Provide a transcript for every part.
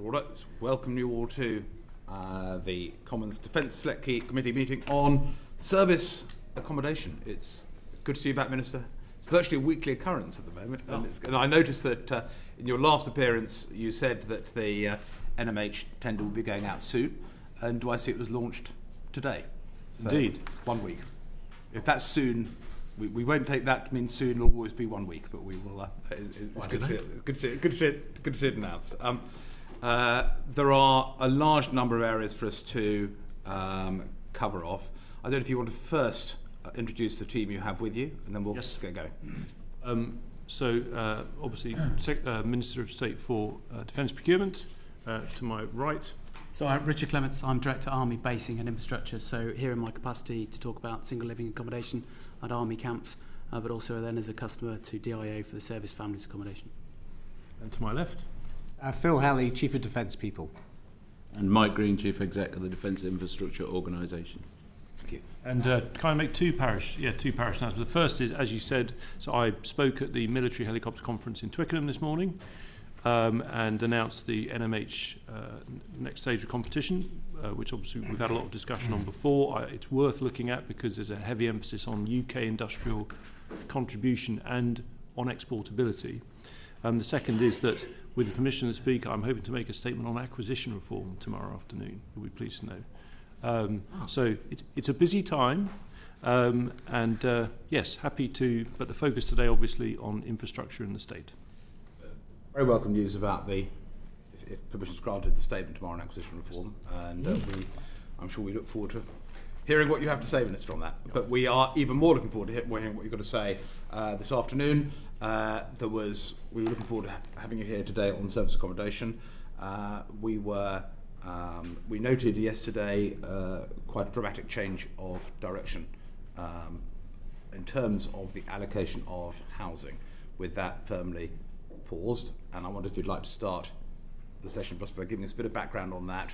order. Let's welcome you all to the Commons Defence Select Committee meeting on service accommodation. It's good to see you back, Minister. It's virtually a weekly occurrence at the moment. And I noticed that in your last appearance you said that the NMH tender will be going out soon. And do I see it was launched today? So Indeed. 1 week. If that's soon, we won't take that to mean soon. It'll always be 1 week, but we will. It's good to see it. Good to see it announced. There are a large number of areas for us to cover off. I don't know if you want to first introduce the team you have with you, and then we'll get going. Obviously, Minister of State for Defence Procurement, to my right. So I'm Richard Clements, I'm Director Army Basing and Infrastructure, so here in my capacity to talk about single living accommodation at Army camps, but also then as a customer to DIO for the service families accommodation. And to my left. Phil Hally, Chief of Defence People. And Mike Green, Chief Exec of the Defence Infrastructure Organisation. Thank you. And can I make two parish announcements? The first is, as you said, so I spoke at the Military Helicopter Conference in Twickenham this morning and announced the NMH next stage of competition, which obviously we've had a lot of discussion on before. It's worth looking at because there's a heavy emphasis on UK industrial contribution and on exportability. The second is that, with the permission of the Speaker, I'm hoping to make a statement on acquisition reform tomorrow afternoon. You'll be pleased to know. So it's a busy time, yes, happy to, but the focus today obviously on infrastructure in the state. Very welcome news about if permission is granted, the statement tomorrow on acquisition reform, and I'm sure we look forward to hearing what you have to say, Minister, on that. But we are even more looking forward to hearing what you've got to say this afternoon. We were looking forward to having you here today on service accommodation. We noted yesterday quite a dramatic change of direction in terms of the allocation of housing, with that firmly paused. And I wonder if you'd like to start the session just by giving us a bit of background on that,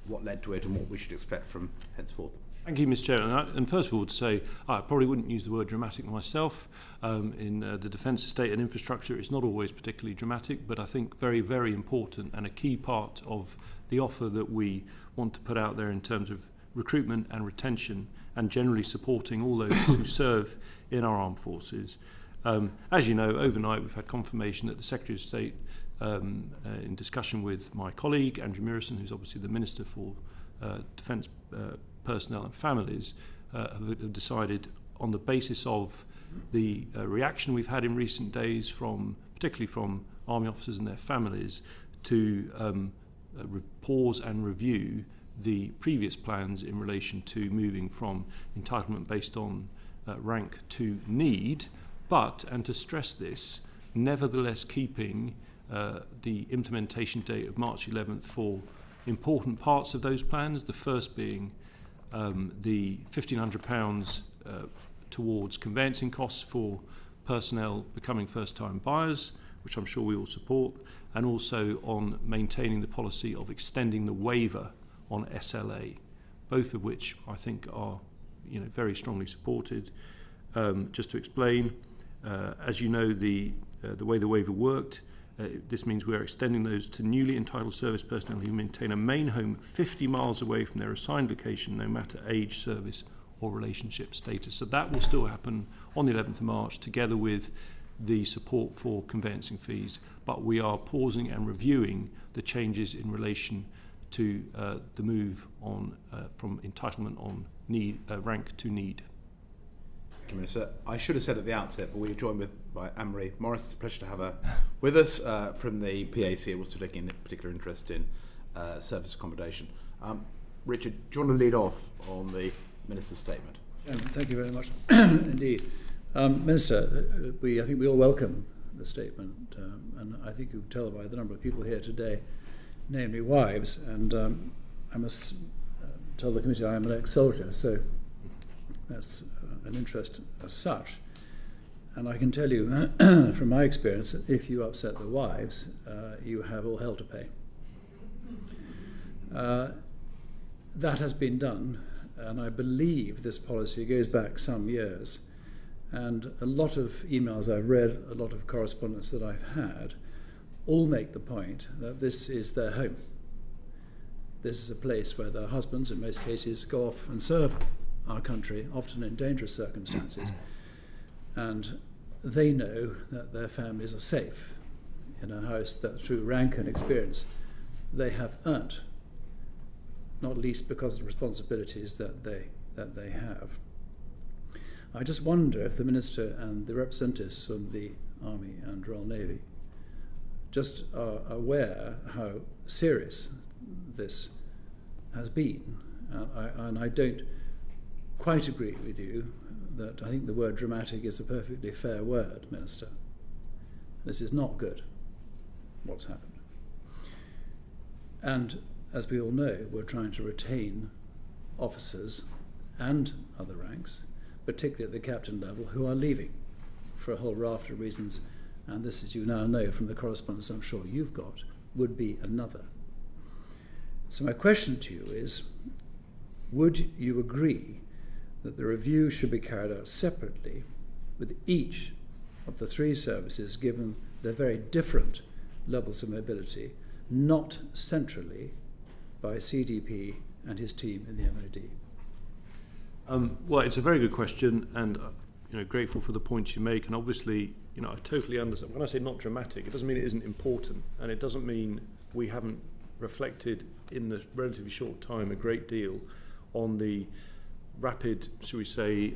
what led to it and what we should expect from henceforth. Thank you, Mr. Chair. And first of all, to say I probably wouldn't use the word dramatic myself. In the defence estate and infrastructure, it's not always particularly dramatic, but I think very, very important and a key part of the offer that we want to put out there in terms of recruitment and retention and generally supporting all those who serve in our armed forces. As you know, overnight we've had confirmation that the Secretary of State, in discussion with my colleague Andrew Murison, who's obviously the Minister for Defence Personnel and Families, have decided, on the basis of the reaction we've had in recent days, particularly from Army officers and their families, to pause and review the previous plans in relation to moving from entitlement based on rank to need, and to stress this, nevertheless keeping the implementation date of March 11th for important parts of those plans, the first being the £1,500 towards conveyancing costs for personnel becoming first-time buyers, which I'm sure we all support, and also on maintaining the policy of extending the waiver on SLA, both of which I think are very strongly supported. Just to explain, as you know, the way the waiver worked, this means we're extending those to newly entitled service personnel who maintain a main home 50 miles away from their assigned location, no matter age, service or relationship status. So that will still happen on the 11th of March, together with the support for conveyancing fees. But we are pausing and reviewing the changes in relation to the move on from entitlement on need, rank to need. Thank you, Minister. I should have said at the outset, but we're joined by Anne-Marie Morris. It's a pleasure to have her with us from the PAC, and also taking a particular interest in service accommodation. Richard, do you want to lead off on the Minister's statement? Thank you very much indeed. Minister, I think we all welcome the statement, and I think you can tell by the number of people here today, namely wives, and I must tell the committee I am an ex-soldier, so that's an interest as such. And I can tell you from my experience that if you upset the wives, you have all hell to pay. That has been done, and I believe this policy goes back some years. And a lot of emails I've read, a lot of correspondence that I've had, all make the point that this is their home. This is a place where their husbands, in most cases, go off and serve our country, often in dangerous circumstances, and they know that their families are safe in a house that, through rank and experience, they have earned, not least because of the responsibilities that they have. I just wonder if the Minister and the representatives from the Army and Royal Navy just are aware how serious this has been. And I don't quite agree with you that I think the word dramatic is a perfectly fair word, Minister. This is not good, what's happened. And as we all know, we're trying to retain officers and other ranks, particularly at the captain level, who are leaving for a whole raft of reasons, and this, as you now know from the correspondence I'm sure you've got, would be another. So my question to you is, would you agree that the review should be carried out separately with each of the three services, given their very different levels of mobility, not centrally by CDP and his team in the MOD? Well, it's a very good question, and grateful for the points you make. And obviously, I totally understand. When I say not dramatic, it doesn't mean it isn't important, and it doesn't mean we haven't reflected in the relatively short time a great deal on the rapid, shall we say,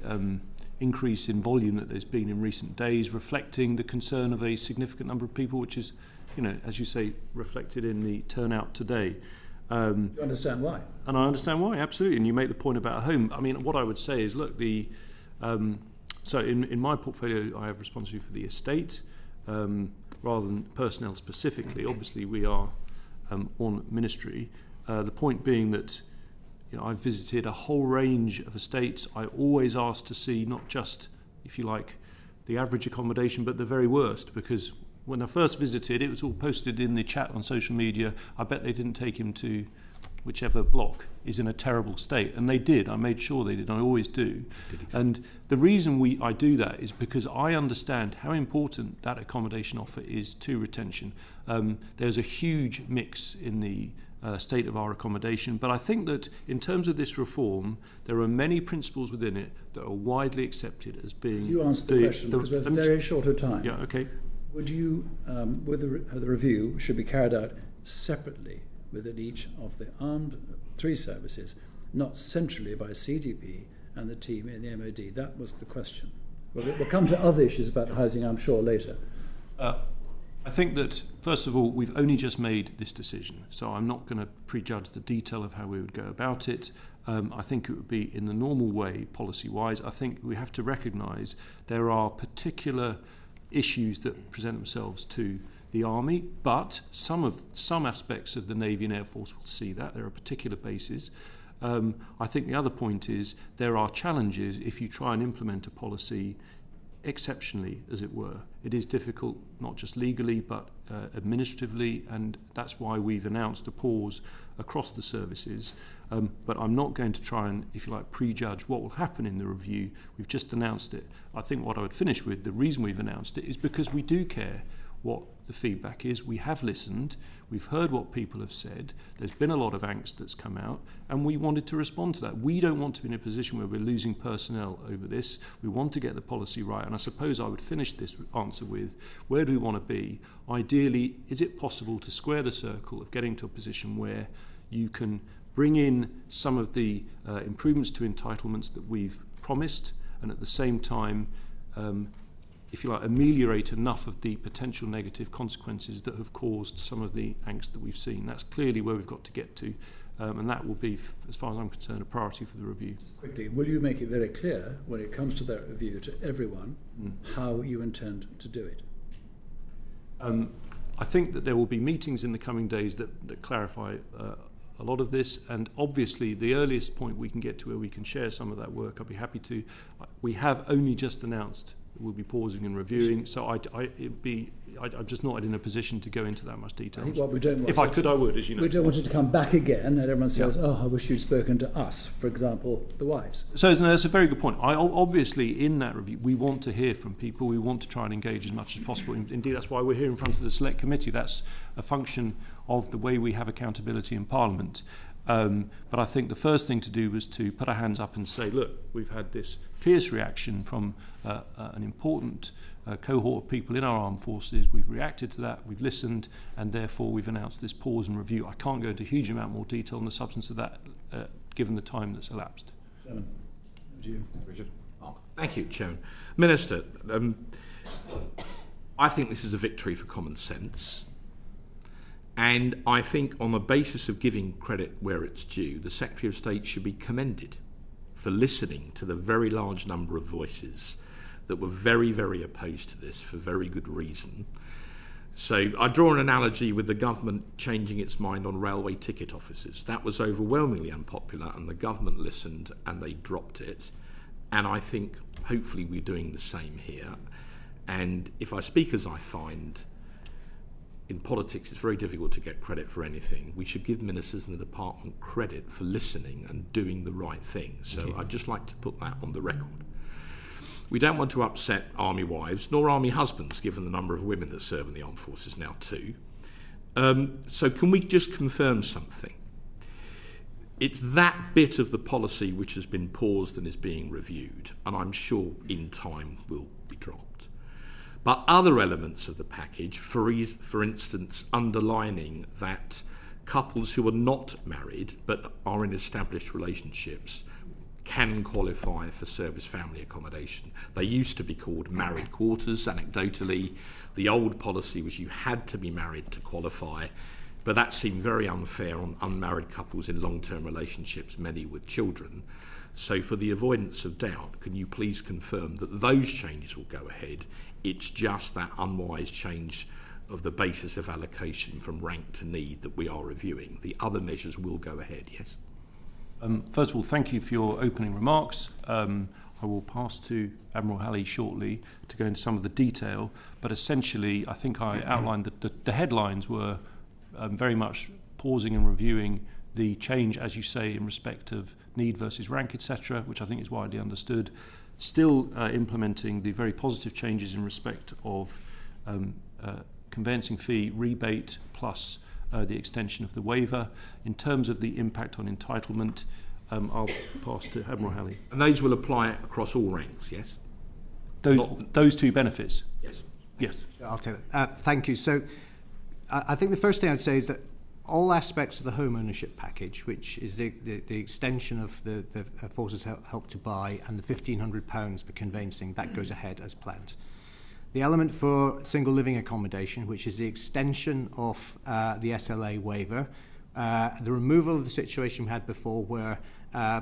increase in volume that there's been in recent days, reflecting the concern of a significant number of people, which is, as you say, reflected in the turnout today. You understand why? And I understand why, absolutely. And you make the point about home. I mean, what I would say is, look, so in my portfolio, I have responsibility for the estate rather than personnel specifically. Obviously, we are on ministry. The point being that I've visited a whole range of estates. I always ask to see not just, if you like, the average accommodation, but the very worst, because when I first visited, it was all posted in the chat on social media. I bet they didn't take him to whichever block is in a terrible state. And they did. I made sure they did. I always do. And the reason I do that is because I understand how important that accommodation offer is to retention. There's a huge mix in the state of our accommodation. But I think that in terms of this reform, there are many principles within it that are widely accepted as being... You answered the question, because we have very short a time. Yeah, okay. Would you, with the review, should be carried out separately within each of the armed three services, not centrally by CDP and the team in the MOD? That was the question. We'll come to other issues about housing, I'm sure, later. I think that, first of all, we've only just made this decision, so I'm not going to prejudge the detail of how we would go about it. I think it would be in the normal way, policy-wise. I think we have to recognise there are particular issues that present themselves to the Army, but some aspects of the Navy and Air Force will see that. There are particular bases. I think the other point is there are challenges if you try and implement a policy exceptionally, as it were. It is difficult, not just legally, but administratively, and that's why we've announced a pause across the services. But I'm not going to try and, if you like, prejudge what will happen in the review. We've just announced it. I think what I would finish with, the reason we've announced it is because we do care what the feedback is. We have listened, we've heard what people have said, there's been a lot of angst that's come out, and we wanted to respond to that. We don't want to be in a position where we're losing personnel over this. We want to get the policy right, and I suppose I would finish this answer with, where do we want to be? Ideally, is it possible to square the circle of getting to a position where you can bring in some of the improvements to entitlements that we've promised, and at the same time if you like, ameliorate enough of the potential negative consequences that have caused some of the angst that we've seen? That's clearly where we've got to get to, and that will be, as far as I'm concerned, a priority for the review. Just quickly, will you make it very clear when it comes to that review to everyone how you intend to do it? I think that there will be meetings in the coming days that clarify a lot of this, and obviously the earliest point we can get to where we can share some of that work, I'll be happy to. We have only just announced we'll be pausing and reviewing, so it'd be I'm just not in a position to go into that much detail. I think what we don't want if I could, I would, as you know. We don't want it to come back again and everyone says, oh, I wish you'd spoken to us, for example, the wives. So no, that's a very good point. Obviously, in that review, we want to hear from people. We want to try and engage as much as possible. Indeed, that's why we're here in front of the Select Committee. That's a function of the way we have accountability in Parliament. But I think the first thing to do was to put our hands up and say, look, we've had this fierce reaction from an important cohort of people in our armed forces. We've reacted to that, we've listened, and therefore we've announced this pause and review. I can't go into a huge amount more detail on the substance of that, given the time that's elapsed. Chairman, to you. Richard? Thank you, Chairman. Minister, I think this is a victory for common sense. And I think on the basis of giving credit where it's due, the Secretary of State should be commended for listening to the very large number of voices that were very, very opposed to this for very good reason. So I draw an analogy with the government changing its mind on railway ticket offices. That was overwhelmingly unpopular, and the government listened and they dropped it. And I think hopefully we're doing the same here. And if I speak as I find, in politics it's very difficult to get credit for anything. We should give ministers in the department credit for listening and doing the right thing. So I'd just like to put that on the record. We don't want to upset army wives, nor army husbands, given the number of women that serve in the armed forces now too. So can we just confirm something? It's that bit of the policy which has been paused and is being reviewed, and I'm sure in time will be dropped. But other elements of the package, for instance, underlining that couples who are not married but are in established relationships can qualify for service family accommodation. They used to be called married quarters. Anecdotally, the old policy was you had to be married to qualify, but that seemed very unfair on unmarried couples in long-term relationships, many with children. So for the avoidance of doubt, can you please confirm that those changes will go ahead? It's just that unwise change of the basis of allocation from rank to need that we are reviewing. The other measures will go ahead, yes? First of all, thank you for your opening remarks. I will pass to Admiral Hally shortly to go into some of the detail, but essentially I think I outlined that the headlines were very much pausing and reviewing the change, as you say, in respect of need versus rank, etc., which I think is widely understood. Still implementing the very positive changes in respect of conveyancing fee rebate plus the extension of the waiver. In terms of the impact on entitlement, I'll pass to Admiral Hally. And those will apply across all ranks, yes? Those two benefits? Yes. Yes. I'll take that. Thank you. So I think the first thing I'd say is that all aspects of the home ownership package, which is the extension of the Forces Help to Buy and the £1,500 for conveyancing, that goes ahead as planned. The element for single living accommodation, which is the extension of the SLA waiver, the removal of the situation we had before where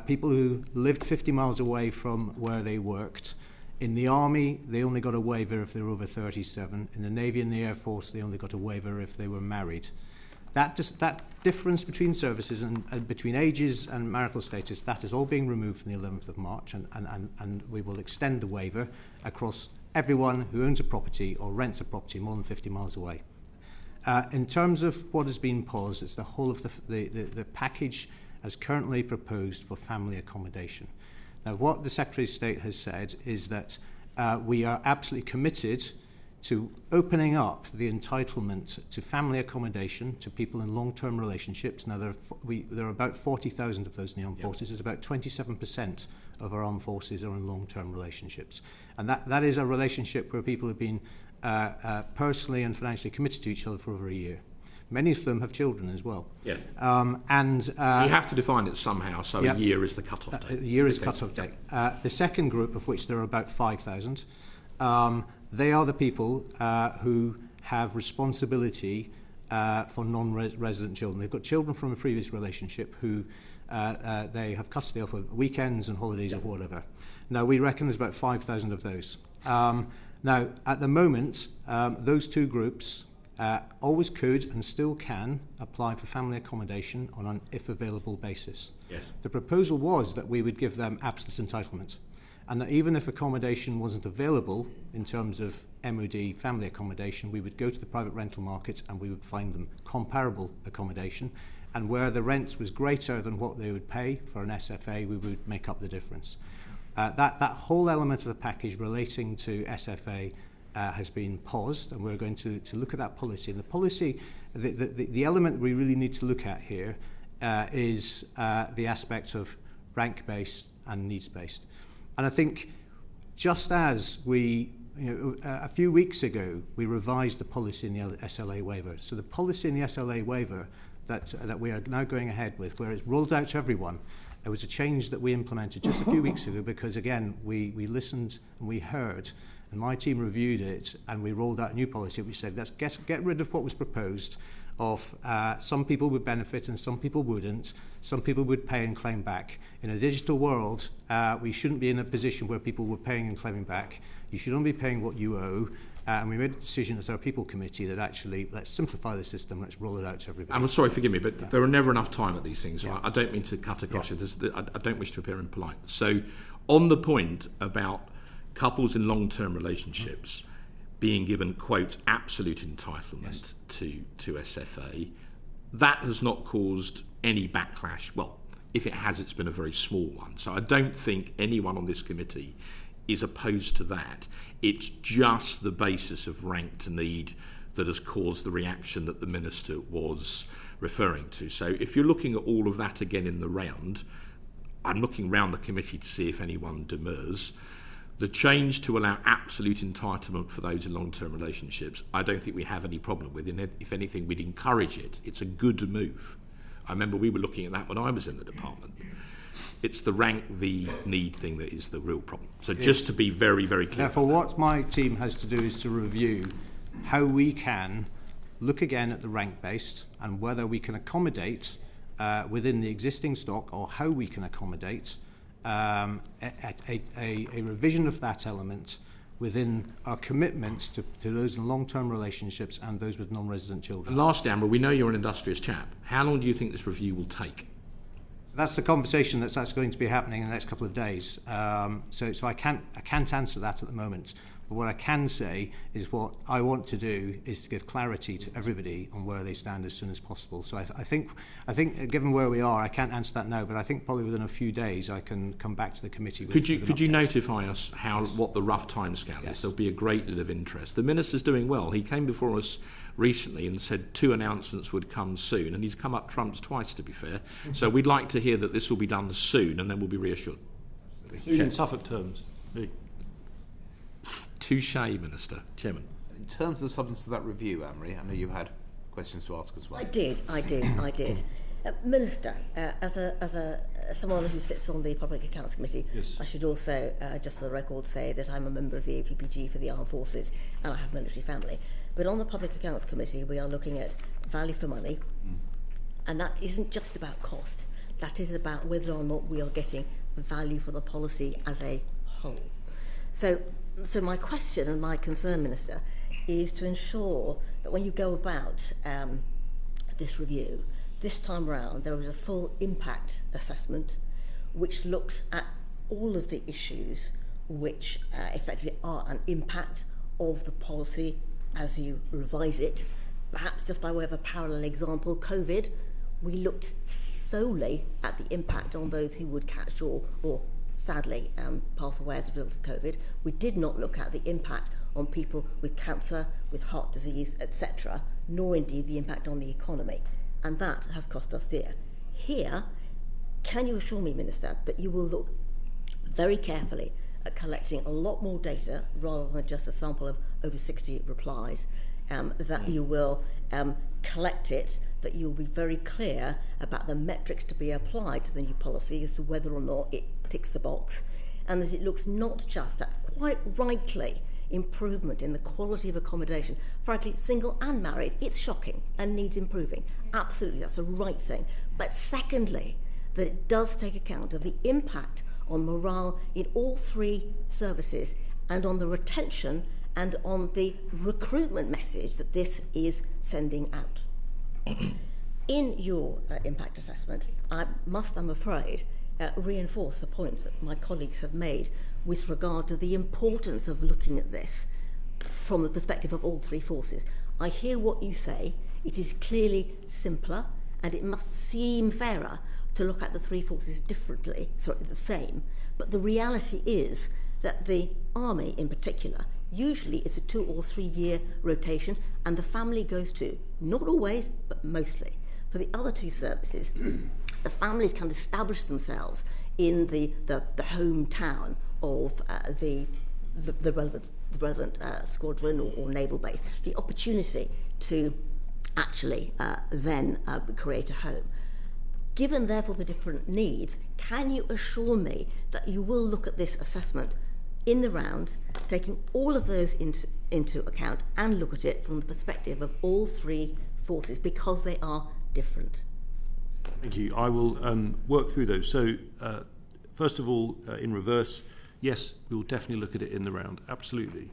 people who lived 50 miles away from where they worked, in the Army, they only got a waiver if they were over 37. In the Navy and the Air Force, they only got a waiver if they were married. That difference between services and between ages and marital status, that is all being removed from the 11th of March, and we will extend the waiver across everyone who owns a property or rents a property more than 50 miles away. In terms of what has been paused, it's the whole of the package as currently proposed for family accommodation. Now, what the Secretary of State has said is that we are absolutely committed to opening up the entitlement to family accommodation to people in long-term relationships. Now, there are about 40,000 of those in the armed forces. It's about 27% of our armed forces are in long-term relationships. And that is a relationship where people have been personally and financially committed to each other for over a year. Many of them have children as well. Yeah. You have to define it somehow, so a year is the cut-off date. A year is cut-off date. The second group, of which there are about 5,000, they are the people who have responsibility for non-resident children. They've got children from a previous relationship who they have custody of for weekends and holidays or whatever. Now, we reckon there's about 5,000 of those. Now, at the moment, those two groups always could and still can apply for family accommodation on an if available basis. Yes. The proposal was that we would give them absolute entitlement. and that even if accommodation wasn't available in terms of MOD family accommodation, we would go to the private rental markets and we would find them comparable accommodation, and where the rent was greater than what they would pay for an SFA, we would make up the difference. That whole element of the package relating to SFA has been paused, and we're going to look at that policy. And the policy, the element we really need to look at here is the aspect of rank-based and needs-based. And I think just as we, a few weeks ago, we revised the policy in the SLA waiver. So the policy in the SLA waiver that we are now going ahead with, where it's rolled out to everyone, it was a change that we implemented just a few weeks ago because, again, we listened and we heard, and my team reviewed it, and we rolled out a new policy. We said, let's get rid of what was proposed of some people would benefit and some people wouldn't. Some people would pay and claim back. In a digital world, we shouldn't be in a position where people were paying and claiming back. You should only be paying what you owe. And we made a decision as our people committee that actually, let's simplify the system, let's roll it out to everybody. I'm sorry, forgive me, but there are never enough time at these things. Yeah. I don't mean to cut across you. I don't wish to appear impolite. So on the point about couples in long-term relationships being given, quote, absolute entitlement to SFA, that has not caused any backlash. Well, if it has, it's been a very small one. So I don't think anyone on this committee is opposed to that. It's just the basis of rank to need that has caused the reaction that the Minister was referring to. So if you're looking at all of that again in the round, I'm looking round the committee to see if anyone demurs. The change to allow absolute entitlement for those in long-term relationships, I don't think we have any problem with. If anything, we'd encourage it. It's a good move. I remember we were looking at that when I was in the department. It's the rank v need thing that is the real problem. So just to be very, very clear. Therefore, what my team has to do is to review how we can look again at the rank-based and whether we can accommodate within the existing stock, or how we can accommodate a revision of that element within our commitments to those in long-term relationships and those with non-resident children. And lastly, Admiral, we know you're an industrious chap. How long do you think this review will take? That's the conversation that's going to be happening in the next couple of days. So I can't answer that at the moment. But what I can say is what I want to do is to give clarity to everybody on where they stand as soon as possible. So I think given where we are, I can't answer that now. But I think probably within a few days I can come back to the committee. Could you notify us what the rough timescale is? There'll be a great deal of interest. The Minister's doing well. He came before us recently and said 2 announcements would come soon, and he's come up trumps twice, to be fair. So we'd like to hear that this will be done soon, and then we'll be reassured. Soon in Suffolk terms. Touche, Minister. Chairman. In terms of the substance of that review, Anne-Marie, I know you had questions to ask as well. I did. Minister, as someone who sits on the Public Accounts Committee, yes. I should also, just for the record, say that I'm a member of the APPG for the Armed Forces, and I have a military family. But on the Public Accounts Committee, we are looking at value for money, and that isn't just about cost. That is about whether or not we are getting value for the policy as a whole. So my question and my concern, Minister, is to ensure that when you go about this review, this time round there is a full impact assessment which looks at all of the issues which effectively are an impact of the policy as you revise it. Perhaps just by way of a parallel example, COVID, we looked solely at the impact on those who would catch or sadly pass away as a result of COVID. We did not look at the impact on people with cancer, with heart disease, etc., nor indeed the impact on the economy. And that has cost us dear. Here, can you assure me, Minister, that you will look very carefully at collecting a lot more data rather than just a sample of over 60 replies, that you will collect it, that you'll be very clear about the metrics to be applied to the new policy as to whether or not it ticks the box, and that it looks not just at, quite rightly, improvement in the quality of accommodation. Frankly, single and married, it's shocking and needs improving. Absolutely, that's a right thing. But secondly, that it does take account of the impact on morale in all 3 services, and on the retention and on the recruitment message that this is sending out. In your impact assessment, I must, I'm afraid, reinforce the points that my colleagues have made with regard to the importance of looking at this from the perspective of all three forces. I hear what you say. It is clearly simpler, and it must seem fairer to look at the three forces differently, the same. But the reality is that the army in particular usually is a 2 or 3 year rotation, and the family goes to, not always, but mostly. For the other two services, the families can establish themselves in the hometown of the relevant squadron or naval base. The opportunity to actually then create a home. Given, therefore, the different needs, can you assure me that you will look at this assessment in the round, taking all of those into account, and look at it from the perspective of all three forces, because they are different? Thank you. I will work through those. So, first of all, in reverse, yes, we will definitely look at it in the round. Absolutely.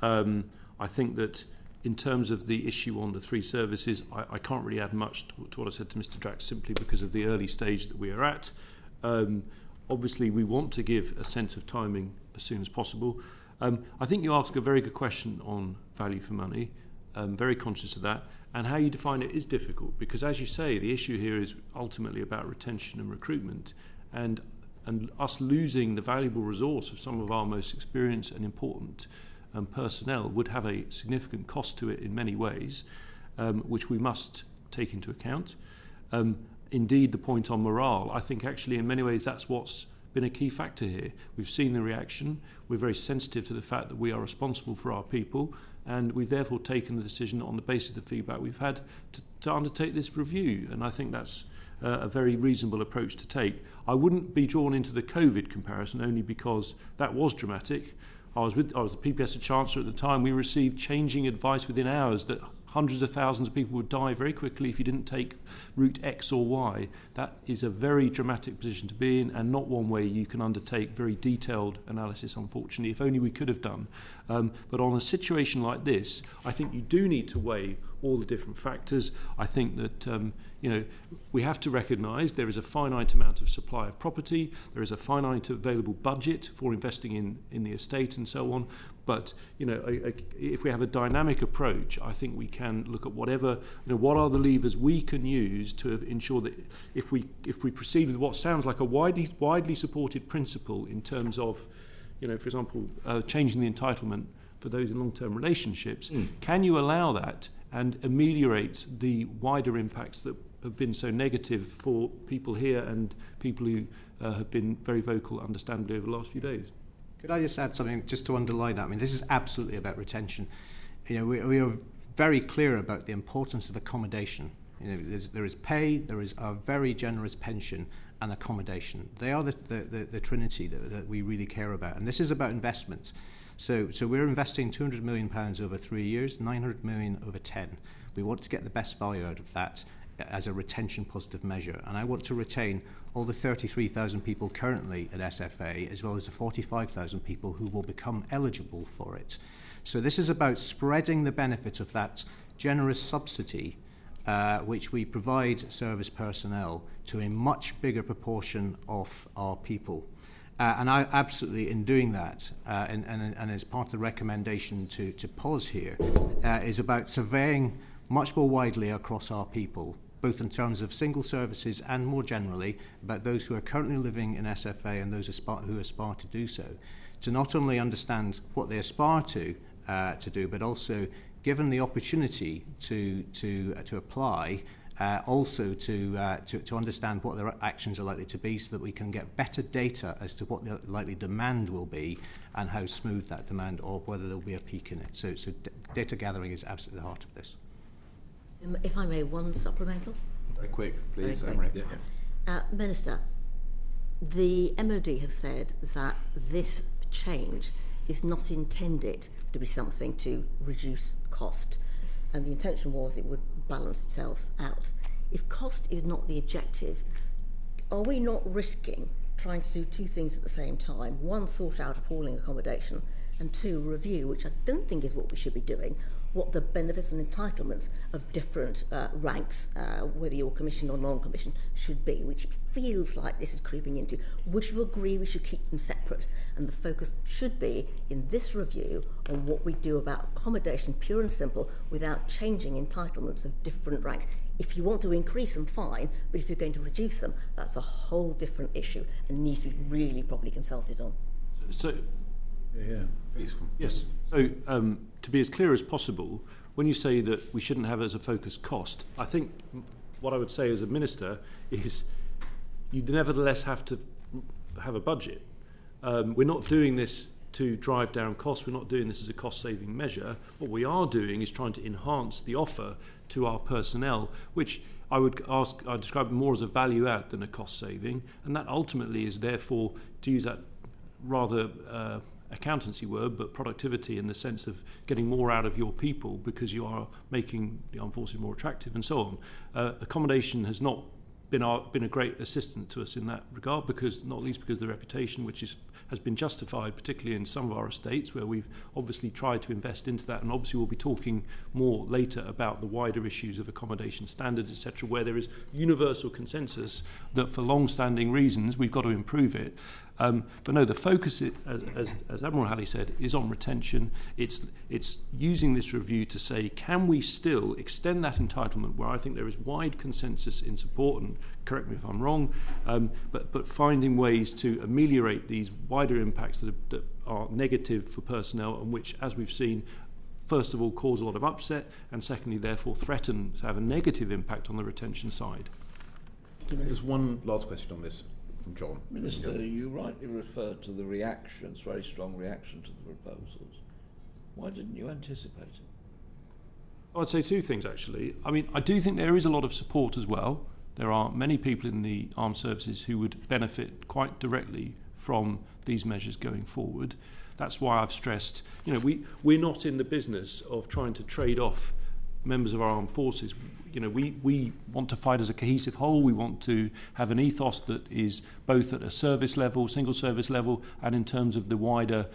I think that in terms of the issue on the three services, I can't really add much to what I said to Mr. Drax, simply because of the early stage that we are at. Obviously, we want to give a sense of timing as soon as possible. I think you ask a very good question on value for money. I'm very conscious of that. And how you define it is difficult, because, as you say, the issue here is ultimately about retention and recruitment, and us losing the valuable resource of some of our most experienced and important personnel would have a significant cost to it in many ways, which we must take into account. Indeed, the point on morale, I think actually in many ways that's what's been a key factor here. We've seen the reaction. We're very sensitive to the fact that we are responsible for our people, and we've therefore taken the decision on the basis of the feedback we've had to undertake this review. And I think that's a very reasonable approach to take. I wouldn't be drawn into the COVID comparison, only because that was dramatic. I was the PPS Chancellor at the time. We received changing advice within hours that hundreds of thousands of people would die very quickly if you didn't take route X or Y. That is a very dramatic position to be in, and not one way you can undertake very detailed analysis, unfortunately, if only we could have done. But on a situation like this, I think you do need to weigh all the different factors. I think that we have to recognise there is a finite amount of supply of property, there is a finite available budget for investing in the estate and so on. But if we have a dynamic approach, I think we can look at whatever, what are the levers we can use to ensure that if we proceed with what sounds like a widely supported principle in terms of, for example, changing the entitlement for those in long-term relationships, can you allow that and ameliorate the wider impacts that have been so negative for people here and people who have been very vocal, understandably, over the last few days? Could I just add something just to underline that? I mean, this is absolutely about retention. We are very clear about the importance of accommodation. There is pay, there is a very generous pension, and accommodation. They are the trinity that we really care about. And this is about investments. So we're investing £200 million over 3 years, 900 million over 10. We want to get the best value out of that as a retention positive measure. And I want to retain all the 33,000 people currently at SFA, as well as the 45,000 people who will become eligible for it. So this is about spreading the benefit of that generous subsidy which we provide service personnel to a much bigger proportion of our people. And I absolutely, in doing that, and as part of the recommendation to pause here, is about surveying much more widely across our people, both in terms of single services and more generally about those who are currently living in SFA and those who aspire to do so, to not only understand what they aspire to do, but also, given the opportunity to apply, also to understand what their actions are likely to be, so that we can get better data as to what the likely demand will be and how smooth that demand, or whether there will be a peak in it. So data gathering is absolutely the heart of this. If I may, one supplemental. Very quick, please. Very quick. Minister, the MOD have said that this change is not intended to be something to reduce cost, and the intention was it would balance itself out. If cost is not the objective, are we not risking trying to do two things at the same time? One, sort out appalling accommodation, and two, review, which I don't think is what we should be doing, what the benefits and entitlements of different ranks, whether you're commissioned or non-commissioned, should be, which feels like this is creeping into. Would you agree we should keep them separate? And the focus should be, in this review, on what we do about accommodation, pure and simple, without changing entitlements of different ranks. If you want to increase them, fine, but if you're going to reduce them, that's a whole different issue and needs to be really probably consulted on. So, Yeah. Please. yes. So, to be as clear as possible, when you say that we shouldn't have it as a focus cost, I think what I would say as a minister is you nevertheless have to have a budget. We're not doing this to drive down costs. We're not doing this as a cost-saving measure. What we are doing is trying to enhance the offer to our personnel, which I describe more as a value add than a cost saving, and that ultimately is therefore, to use that rather accountancy word, but productivity in the sense of getting more out of your people because you are making the armed forces more attractive and so on. Accommodation has not been a great assistant to us in that regard, because not least because of the reputation, which has been justified, particularly in some of our estates where we've obviously tried to invest into that, and obviously we'll be talking more later about the wider issues of accommodation standards, etc., where there is universal consensus that for long-standing reasons we've got to improve it. But no, the focus, as Admiral Hally said, is on retention. It's using this review to say, can we still extend that entitlement where I think there is wide consensus in support, and correct me if I'm wrong, but finding ways to ameliorate these wider impacts that are negative for personnel, and which, as we've seen, first of all, cause a lot of upset, and secondly, therefore, threaten to have a negative impact on the retention side. There's one last question on this from John. Minister, you rightly referred to the reactions, very strong reaction to the proposals. Why didn't you anticipate it? I'd say two things, actually. I mean, I do think there is a lot of support as well. There are many people in the armed services who would benefit quite directly from these measures going forward. That's why I've stressed, we're not in the business of trying to trade off members of our armed forces. We want to fight as a cohesive whole. We want to have an ethos that is both at a service level, single service level, and in terms of the wider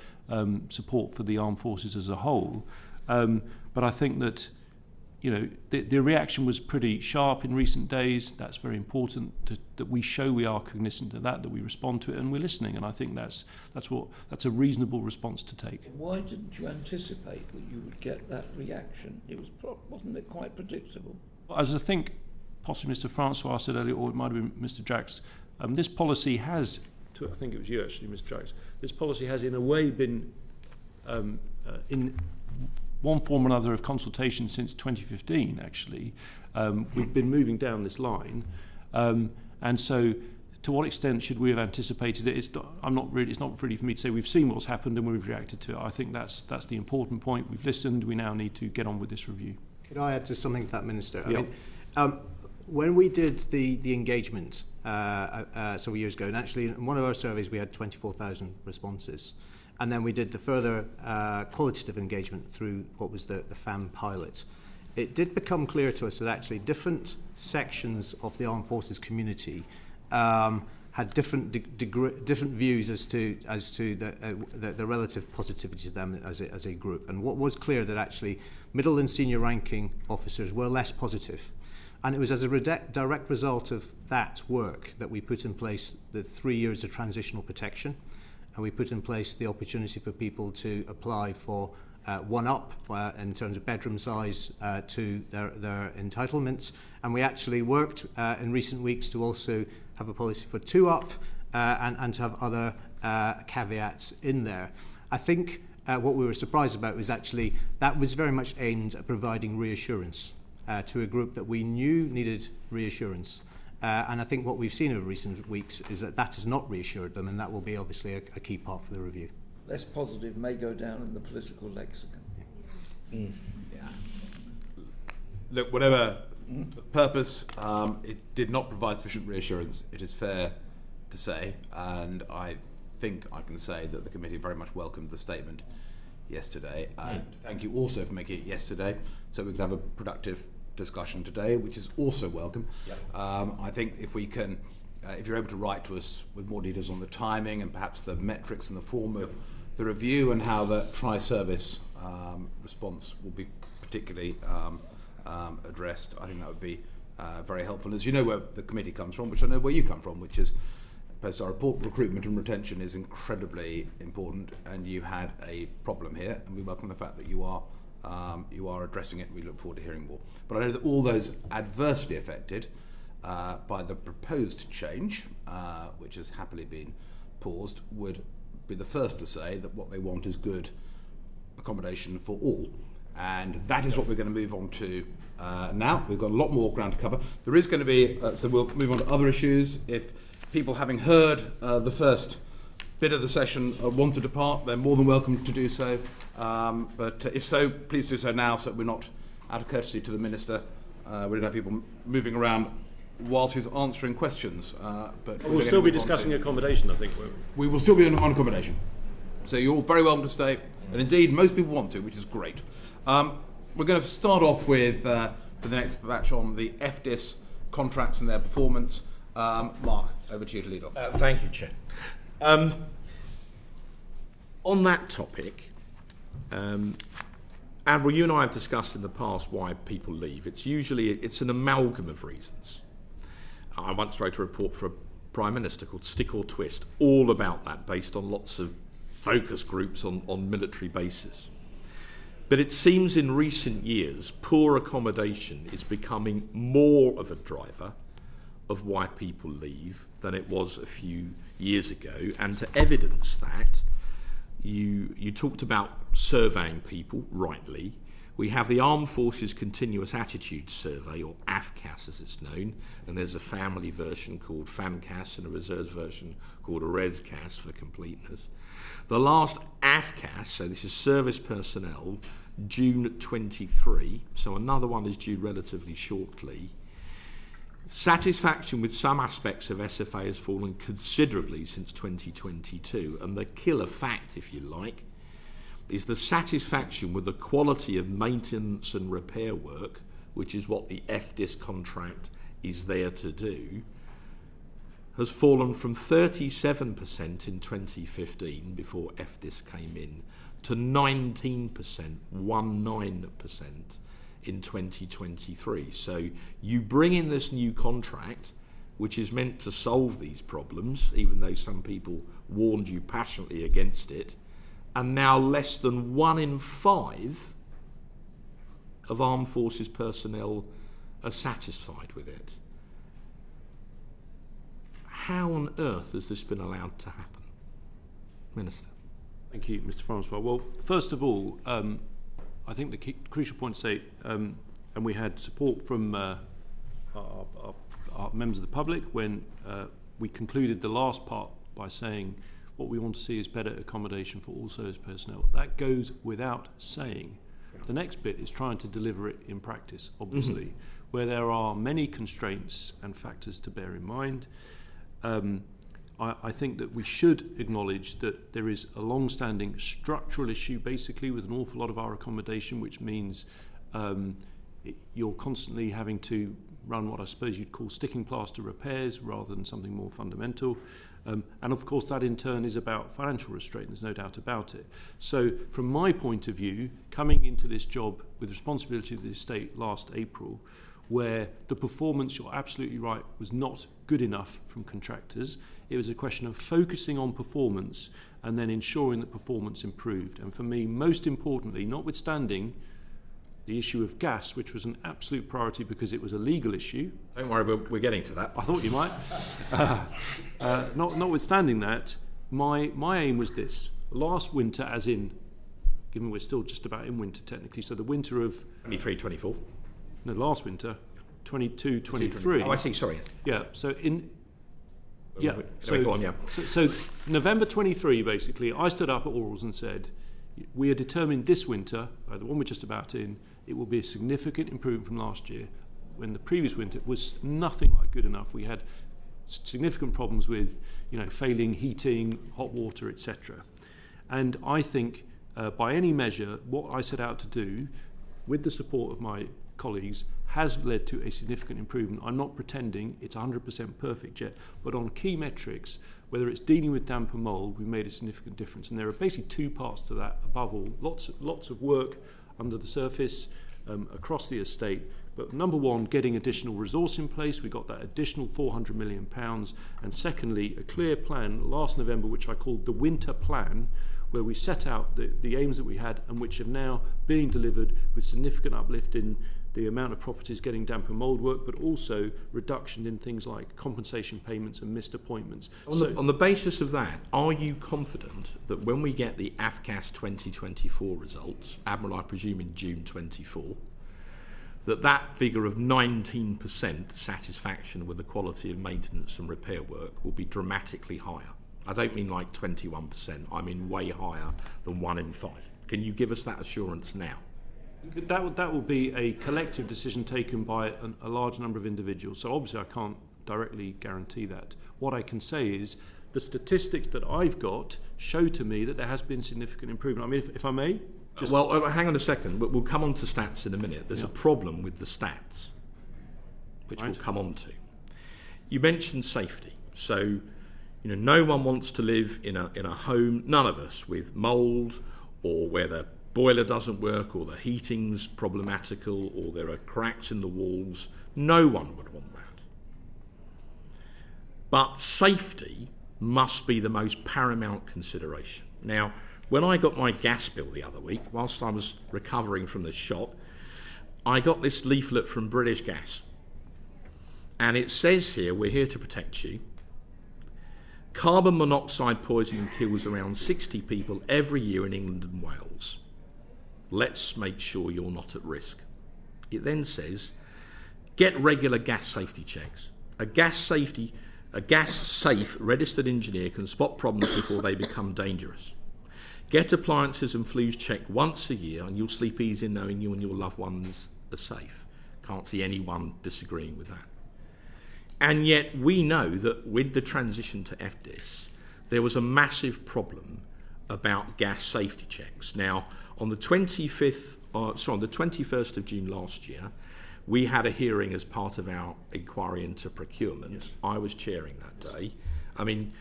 support for the armed forces as a whole. But I think that the reaction was pretty sharp in recent days. That's very important that we show we are cognizant of that we respond to it, and we're listening. And I think that's a reasonable response to take. Why didn't you anticipate that you would get that reaction? Wasn't it quite predictable? As I think possibly Mr. Francois said earlier, or it might have been Mr. Jacks, this policy has, I think it was you actually, Mr. Jacks, this policy has in a way been in one form or another of consultation since 2015, actually. We've been moving down this line. And so to what extent should we have anticipated it? It's not really for me to say we've seen what's happened and we've reacted to it. I think that's the important point. We've listened. We now need to get on with this review. Could I add just something to that, Minister? Yeah. I mean, when we did the engagement several years ago, and actually in one of our surveys we had 24,000 responses, and then we did the further qualitative engagement through what was the FAM pilot. It did become clear to us that actually different sections of the armed forces community had different views as to the relative positivity to them as a group. And what was clear that actually middle and senior ranking officers were less positive. And it was as a direct result of that work that we put in place the 3 years of transitional protection. And we put in place the opportunity for people to apply for one-up in terms of bedroom size to their entitlements. And we actually worked in recent weeks to also have a policy for two-up and to have other caveats in there. I think what we were surprised about was actually that was very much aimed at providing reassurance to a group that we knew needed reassurance. And I think what we've seen over recent weeks is that has not reassured them, and that will be obviously a key part for the review. Less positive may go down in the political lexicon. Yeah. Look, whatever the purpose, it did not provide sufficient reassurance, it is fair to say, and I think I can say that the committee very much welcomed the statement yesterday. And thank you also for making it yesterday, so we can have a productive discussion today, which is also welcome. Yep. I think if we can, if you're able to write to us with more details on the timing and perhaps the metrics and the form of the review and how the tri-service response will be particularly addressed, I think that would be very helpful. And as you know where the committee comes from, which I know where you come from, which is post our report, recruitment and retention is incredibly important, and you had a problem here, and we welcome the fact that you are addressing it. We look forward to hearing more. But I know that all those adversely affected by the proposed change, which has happily been paused, would be the first to say that what they want is good accommodation for all. And that is what we're going to move on to now. We've got a lot more ground to cover. There is going to be, so we'll move on to other issues. If people, having heard the first bit of the session, want to depart, they're more than welcome to do so. But if so, please do so now, so that we're not, out of courtesy to the Minister, we don't have people moving around whilst he's answering questions. But we'll still be discussing accommodation, I think. We will still be on accommodation. So you're all very welcome to stay. And indeed, most people want to, which is great. We're going to start off with, for the next batch, on the FDIS contracts and their performance. Mark, over to you to lead off. Thank you, Chair. On that topic, Admiral, you and I have discussed in the past why people leave. It's an amalgam of reasons. I once wrote a report for a Prime Minister called Stick or Twist, all about that, based on lots of focus groups on military bases. But it seems in recent years, poor accommodation is becoming more of a driver of why people leave than it was a few years ago. And to evidence that, you talked about surveying people, rightly. We have the Armed Forces Continuous Attitude Survey, or AFCAS as it's known, and there's a family version called FAMCAS and a reserves version called a RESCAS for completeness. The last AFCAS, so this is service personnel, June 23, so another one is due relatively shortly. Satisfaction with some aspects of SFA has fallen considerably since 2022, and the killer fact, if you like, is the satisfaction with the quality of maintenance and repair work, which is what the FDIS contract is there to do, has fallen from 37% in 2015, before FDIS came in, to 19%, 19%, in 2023. So you bring in this new contract, which is meant to solve these problems, even though some people warned you passionately against it, and now less than 1 in 5 of Armed Forces personnel are satisfied with it. How on earth has this been allowed to happen? Minister. Thank you, Mr. Francois. Well, first of all, I think the crucial point to say, and we had support from our members of the public when we concluded the last part by saying what we want to see is better accommodation for all service personnel. That goes without saying. The next bit is trying to deliver it in practice, obviously, where there are many constraints and factors to bear in mind. I think that we should acknowledge that there is a long-standing structural issue, basically, with an awful lot of our accommodation, which means you're constantly having to run what I suppose you'd call sticking plaster repairs rather than something more fundamental. And of course that in turn is about financial restraint, there's no doubt about it. So from my point of view, coming into this job with responsibility of the estate last April, where the performance, you're absolutely right, was not good enough from contractors, it was a question of focusing on performance and then ensuring that performance improved. And for me, most importantly, notwithstanding the issue of gas, which was an absolute priority because it was a legal issue. Don't worry, we're getting to that. I thought you might. Notwithstanding that, my aim was this. Last winter, as in, given we're still just about in winter technically, so the winter of... 23-24. No, last winter, 22-23. Oh, I see, sorry. Yeah, so in... Yeah, go on, yeah. So November 23, basically, I stood up at Orals and said, we are determined this winter, the one we're just about in, it will be a significant improvement from last year, when the previous winter was nothing like good enough. We had significant problems with, failing heating, hot water, etc. And I think, by any measure, what I set out to do, with the support of my colleagues, has led to a significant improvement. I'm not pretending it's 100% perfect yet, but on key metrics, whether it's dealing with damp and mould, we've made a significant difference. And there are basically two parts to that, above all. Lots of work under the surface, across the estate. But number one, getting additional resource in place. We got that additional £400 million. And secondly, a clear plan last November, which I called the Winter Plan, where we set out the aims that we had and which are now being delivered with significant uplift in the amount of properties getting damp and mould work, but also reduction in things like compensation payments and missed appointments. On the basis of that, are you confident that when we get the AFCAS 2024 results, Admiral, I presume in June 24, that figure of 19% satisfaction with the quality of maintenance and repair work will be dramatically higher? I don't mean like 21%, I mean way higher than 1 in 5. Can you give us that assurance now? That will be a collective decision taken by a large number of individuals. So obviously I can't directly guarantee that. What I can say is the statistics that I've got show to me that there has been significant improvement. I mean, if I may? Well, hang on a second. We'll come on to stats in a minute. There's a problem with the stats, which we'll come on to. You mentioned safety. So, no one wants to live in a home, none of us, with mould or where the boiler doesn't work or the heating's problematical or there are cracks in the walls. No one would want that. But safety must be the most paramount consideration. Now, when I got my gas bill the other week, whilst I was recovering from the shock, I got this leaflet from British Gas. And it says here, we're here to protect you. Carbon monoxide poisoning kills around 60 people every year in England and Wales. Let's make sure you're not at risk. It then says, get regular gas safety checks. A gas safe registered engineer can spot problems before they become dangerous. Get appliances and flues checked once a year and you'll sleep easy knowing you and your loved ones are safe. Can't see anyone disagreeing with that. And yet we know that with the transition to FDIS, there was a massive problem about gas safety checks. Now, on the 21st of June last year, we had a hearing as part of our inquiry into procurement. Yes. I was chairing that day. I mean,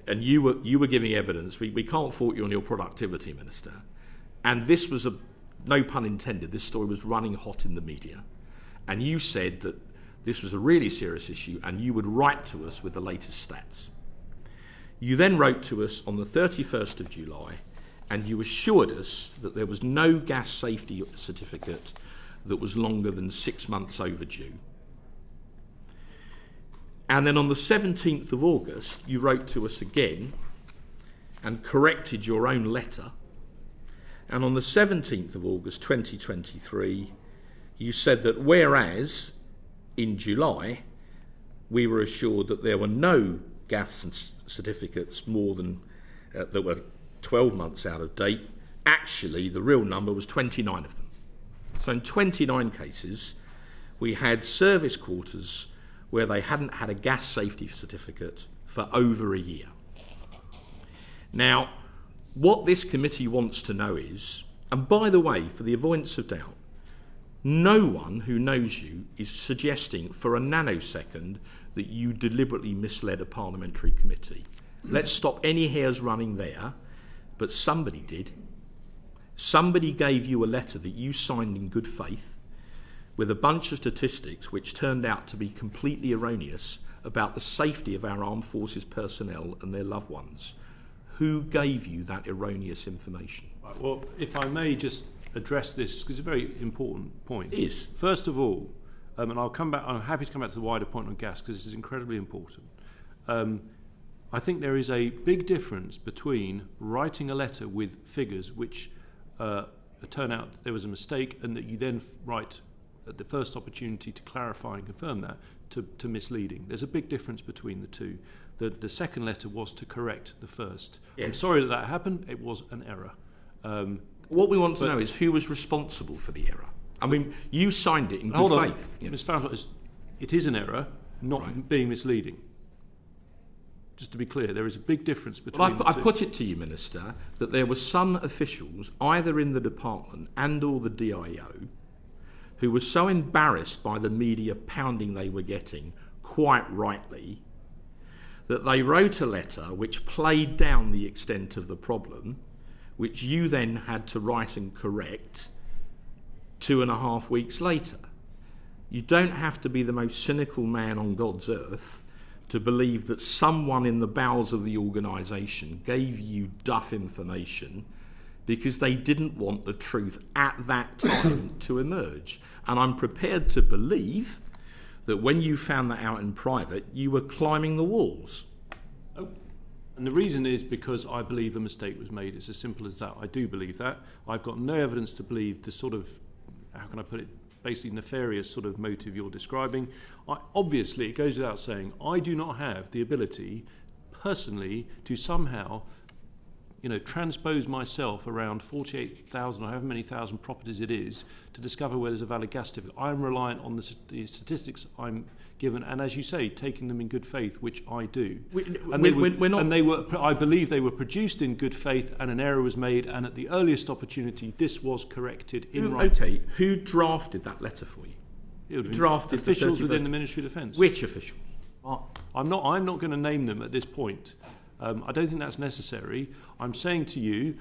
and you were giving evidence. We can't fault you on your productivity, Minister. And this was no pun intended, this story was running hot in the media. And you said that this was a really serious issue and you would write to us with the latest stats. You then wrote to us on the 31st of July and you assured us that there was no gas safety certificate that was longer than 6 months overdue. And then on the 17th of August, you wrote to us again and corrected your own letter. And on the 17th of August 2023, you said that whereas in July we were assured that there were no gas certificates more than that were 12 months out of date, actually the real number was 29 of them. So in 29 cases, we had service quarters where they hadn't had a gas safety certificate for over a year. Now, what this committee wants to know is, and by the way, for the avoidance of doubt, no one who knows you is suggesting for a nanosecond that you deliberately misled a parliamentary committee. Let's stop any hairs running there, but somebody did. Somebody gave you a letter that you signed in good faith with a bunch of statistics which turned out to be completely erroneous about the safety of our armed forces personnel and their loved ones. Who gave you that erroneous information? Right, well, if I may just address this, because it's a very important point. It is. First of all, and I'm happy to come back to the wider point on gas because this is incredibly important. I think there is a big difference between writing a letter with figures which turn out there was a mistake and that you then write at the first opportunity to clarify and confirm that to misleading. There's a big difference between the two. The second letter was to correct the first. Yes. I'm sorry that happened. It was an error. What we want to know is who was responsible for the error. I mean, you signed it in good faith. Yeah. Ms. Farrell, it is an error, not being misleading. Just to be clear, there is a big difference between the two. I put it to you, Minister, that there were some officials, either in the department and or the DIO, who were so embarrassed by the media pounding they were getting, quite rightly, that they wrote a letter which played down the extent of the problem, which you then had to write and correct, 2.5 weeks later. You don't have to be the most cynical man on God's earth to believe that someone in the bowels of the organisation gave you duff information because they didn't want the truth at that time to emerge. And I'm prepared to believe that when you found that out in private, you were climbing the walls. Oh. And the reason is because I believe a mistake was made. It's as simple as that. I do believe that. I've got no evidence to believe the sort of, how can I put it, basically nefarious sort of motive you're describing. Obviously, it goes without saying, I do not have the ability personally to somehow transpose myself around 48,000 or however many thousand properties it is to discover where there's a valid gas certificate. I'm reliant on the statistics I'm given, and as you say, taking them in good faith, which I do. I believe they were produced in good faith, and an error was made, and at the earliest opportunity, this was corrected in writing. Okay, who drafted that letter for you? Who drafted officials within the Ministry of Defence. Which officials? I'm not going to name them at this point. I don't think that's necessary. I'm saying to you,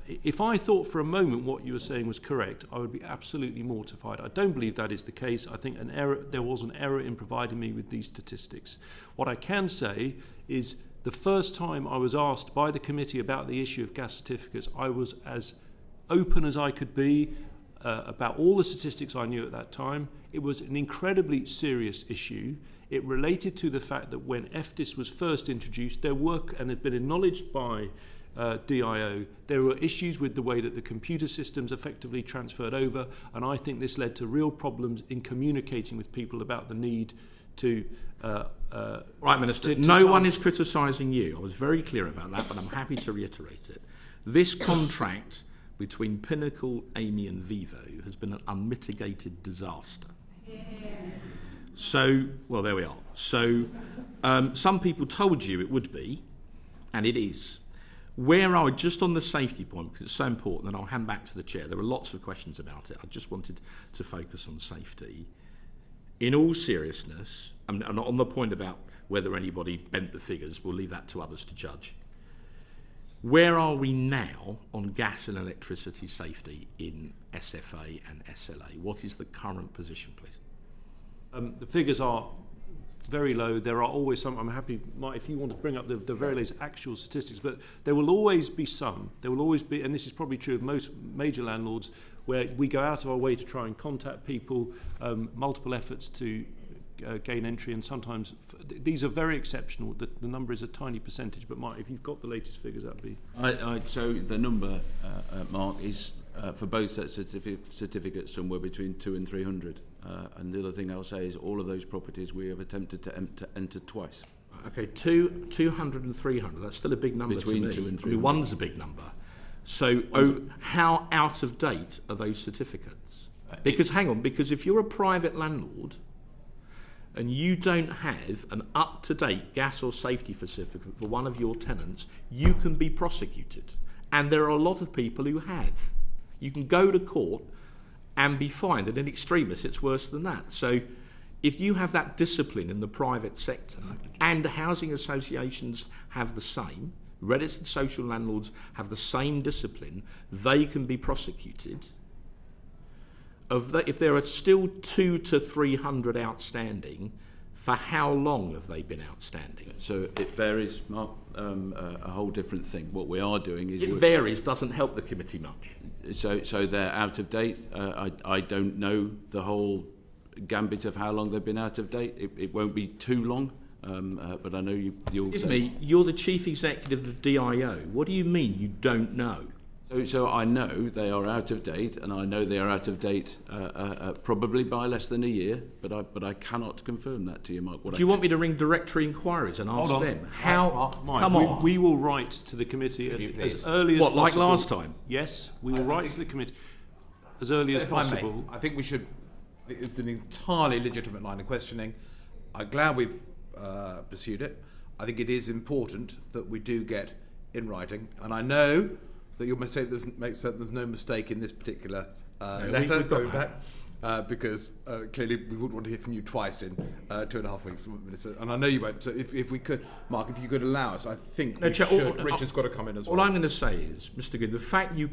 if I thought for a moment what you were saying was correct, I would be absolutely mortified. I don't believe that is the case. I think there was an error in providing me with these statistics. What I can say is the first time I was asked by the committee about the issue of gas certificates, I was as open as I could be about all the statistics I knew at that time. It was an incredibly serious issue. It related to the fact that when FDIS was first introduced, there were, and had been acknowledged by DIO, there were issues with the way that the computer systems effectively transferred over, and I think this led to real problems in communicating with people about the need to... Right, Minister, no one is criticising you. I was very clear about that, but I'm happy to reiterate it. This contract between Pinnacle, Amy and Vivo has been an unmitigated disaster. So, well, there we are. So, some people told you it would be, and it is. Where are we, just on the safety point, because it's so important, and I'll hand back to the Chair. There were lots of questions about it. I just wanted to focus on safety. In all seriousness, and on the point about whether anybody bent the figures, we'll leave that to others to judge. Where are we now on gas and electricity safety in SFA and SLA? What is the current position, please? The figures are very low. There are always some. I'm happy, Mike, if you want to bring up the very latest actual statistics, but there will always be some. There will always be, and this is probably true of most major landlords, where we go out of our way to try and contact people, multiple efforts to gain entry, and sometimes these are very exceptional. The number is a tiny percentage, but Mike, if you've got the latest figures, that'd be... So the number, Mark, is for both sets of certificates somewhere between 200 and 300. And the other thing I'll say is all of those properties we have attempted to enter twice. Okay, 200 and 300, that's still a big number between to me. 2 and 300. I mean, one's a big number. So how out of date are those certificates? Because, hang on, because if you're a private landlord and you don't have an up-to-date gas or safety certificate for one of your tenants, you can be prosecuted. And there are a lot of people who have. You can go to court and be fined, and in extremis it's worse than that. So if you have that discipline in the private sector, and housing associations have the same, registered social landlords have the same discipline, they can be prosecuted. If there are still 200 to 300 outstanding, for how long have they been outstanding? So it varies, Mark, a whole different thing. What we are doing is... It varies, doesn't help the committee much. So they're out of date. I don't know the whole gambit of how long they've been out of date. It won't be too long, but I know you'll say... Excuse me, you're the Chief Executive of the DIO. What do you mean you don't know? So I know they are out of date, and I know they are out of date probably by less than a year, but I cannot confirm that to you, Mark. Do you want me to ring directory inquiries and ask them? Mike, come on. We will write to the committee as early as possible. What, like last time? Yes, we will write to the committee as early as possible. I think we should... It's an entirely legitimate line of questioning. I'm glad we've pursued it. I think it is important that we do get in writing, and I know that you'll say there's no mistake in this particular letter going back. because clearly we wouldn't want to hear from you twice in 2.5 weeks, Minister. And I know you won't. So if we could, Mark, if you could allow us, I think Richard's got to come in as well. All I'm going to say is, Mr. Good, the fact you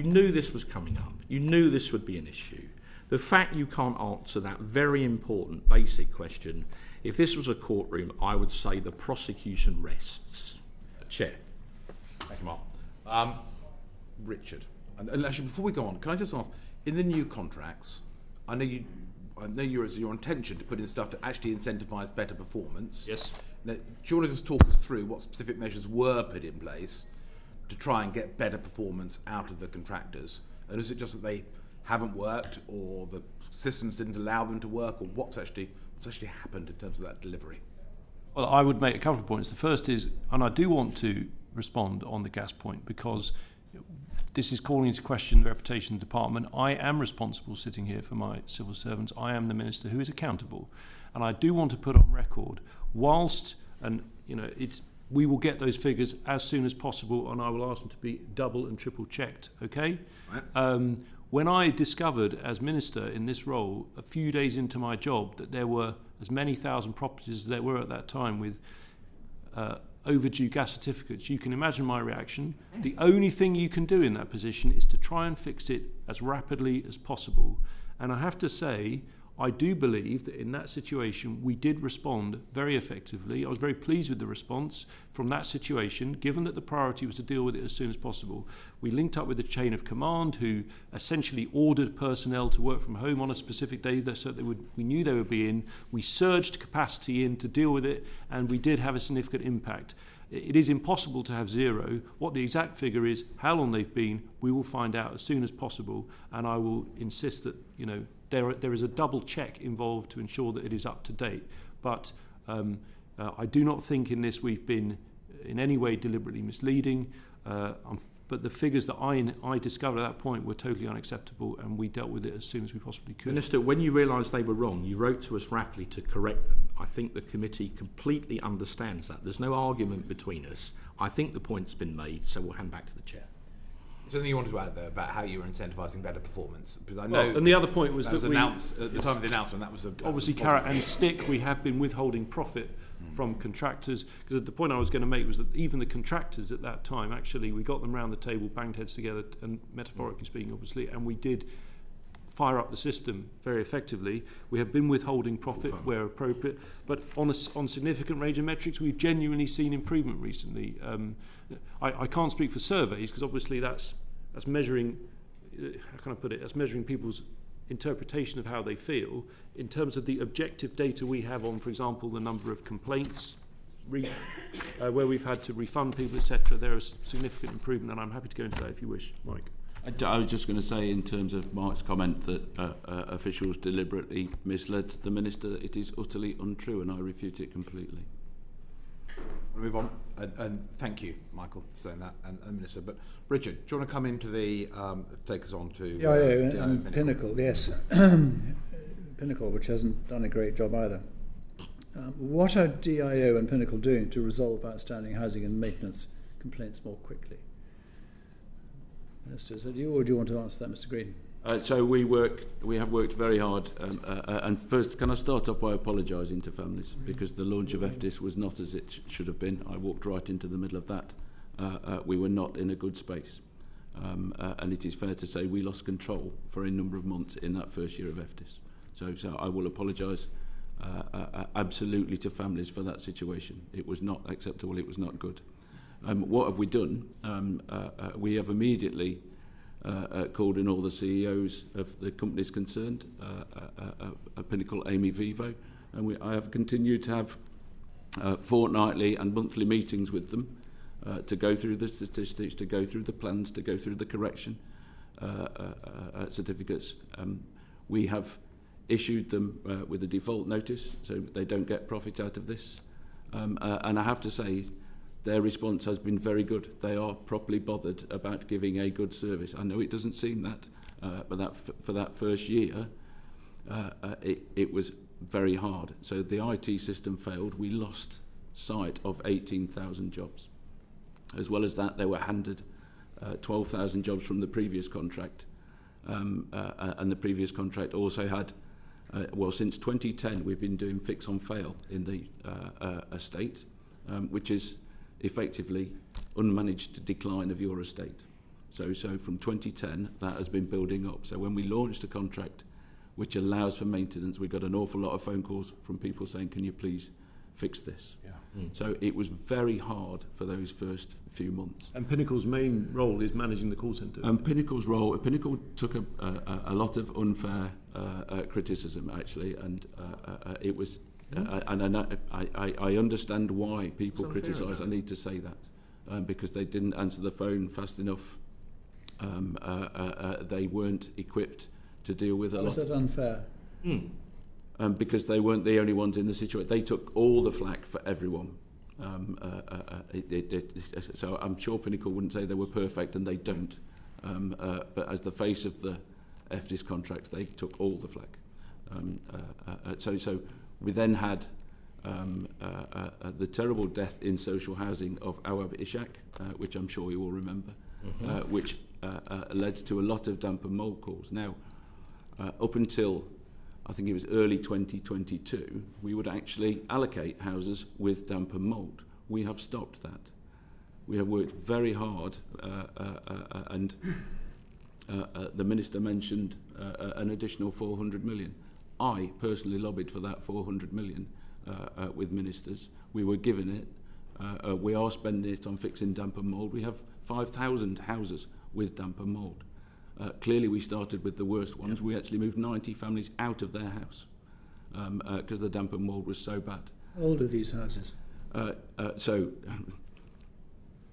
knew this was coming up, you knew this would be an issue. The fact you can't answer that very important, basic question, if this was a courtroom, I would say the prosecution rests. Chair. Thank you, Mark. Richard, and actually, before we go on, can I just ask, in the new contracts, I know it's your intention to put in stuff to actually incentivise better performance. Yes. Now, do you want to just talk us through what specific measures were put in place to try and get better performance out of the contractors? And is it just that they haven't worked, or the systems didn't allow them to work, or what's actually happened in terms of that delivery? Well, I would make a couple of points. The first is, and I do want to respond on the gas point, because this is calling into question the reputation of the department. I am responsible sitting here for my civil servants. I am the minister who is accountable. And I do want to put on record, whilst, and we will get those figures as soon as possible, and I will ask them to be double and triple checked, okay? Right. When I discovered as minister in this role, a few days into my job, that there were as many thousand properties as there were at that time with overdue gas certificates, you can imagine my reaction. The only thing you can do in that position is to try and fix it as rapidly as possible. And I have to say, I do believe that in that situation we did respond very effectively. I was very pleased with the response from that situation, given that the priority was to deal with it as soon as possible. We linked up with the chain of command, who essentially ordered personnel to work from home on a specific day so that we knew they would be in. We surged capacity in to deal with it, and we did have a significant impact. It is impossible to have zero. What the exact figure is, how long they've been, we will find out as soon as possible, and I will insist that there is a double check involved to ensure that it is up to date. But I do not think in this we've been in any way deliberately misleading. But the figures that I discovered at that point were totally unacceptable, and we dealt with it as soon as we possibly could. Minister, when you realised they were wrong, you wrote to us rapidly to correct them. I think the committee completely understands that. There's no argument between us. I think the point's been made, so we'll hand back to the chair. Is there anything you wanted to add there about how you were incentivising better performance? Because I know. Well, and the other point was that announced at the time of the announcement. That was obviously carrot and stick. We have been withholding profit from contractors, because the point I was going to make was that even the contractors at that time, actually, we got them round the table, banged heads together, and metaphorically speaking, obviously, and we did fire up the system very effectively. We have been withholding profit where appropriate, but on significant range of metrics, we've genuinely seen improvement recently. I can't speak for surveys, because obviously that's measuring, how can I put it, that's measuring people's interpretation of how they feel. In terms of the objective data we have on, for example, the number of complaints where we've had to refund people, etc., there is significant improvement, and I'm happy to go into that if you wish, Mike. I was just going to say, in terms of Mark's comment that officials deliberately misled the minister, it is utterly untrue, and I refute it completely. We'll move on, and thank you, Michael, for saying that, and Minister. But Richard, do you want to come into the take us on to DIO and Pinnacle? Yes, Pinnacle, which hasn't done a great job either. What are DIO and Pinnacle doing to resolve outstanding housing and maintenance complaints more quickly? Minister, is that you, or do you want to answer that, Mr. Green? So we have worked very hard, and first, can I start off by apologising to families, because the launch of FDIS was not as it should have been. I walked right into the middle of that. We were not in a good space, and it is fair to say we lost control for a number of months in that first year of FDIS. So I will apologise absolutely to families for that situation. It was not acceptable. It was not good. What have we done? We have immediately called in all the CEOs of the companies concerned, Pinnacle, Amy, Vivo, and I have continued to have fortnightly and monthly meetings with them to go through the statistics, to go through the plans, to go through the correction certificates. We have issued them with a default notice, so they don't get profit out of this. And I have to say, their response has been very good. They are properly bothered about giving a good service. I know it doesn't seem that, but for that first year, it was very hard. So the IT system failed. We lost sight of 18,000 jobs. As well as that, they were handed 12,000 jobs from the previous contract, and the previous contract also had, since 2010 we've been doing fix on fail in the estate, which is effectively unmanaged decline of your estate. So from 2010 that has been building up. So when we launched a contract which allows for maintenance, we got an awful lot of phone calls from people saying, can you please fix this? Yeah. So it was very hard for those first few months. And Pinnacle's main role is managing the call centre. And Pinnacle's role, Pinnacle took a lot of unfair criticism actually, and it was, and I understand why people criticise. I need to say that because they didn't answer the phone fast enough. They weren't equipped to deal with a lot. Was that unfair? Because they weren't the only ones in the situation. They took all the flack for everyone. So I'm sure Pinnacle wouldn't say they were perfect, and they don't. But as the face of the FDIS contracts, they took all the flack. So we then had the terrible death in social housing of Awab Ishak, which I'm sure you all remember, which led to a lot of damp and mould calls. Now, up until I think it was early 2022, we would actually allocate houses with damp and mould. We have stopped that. We have worked very hard, and the Minister mentioned an additional 400 million. I personally lobbied for that 400 million with ministers. We were given it. We are spending it on fixing damp and mould. We have 5,000 houses with damp and mould. Clearly we started with the worst ones. Yeah. We actually moved 90 families out of their house because the damp and mould was so bad. How old are these houses? So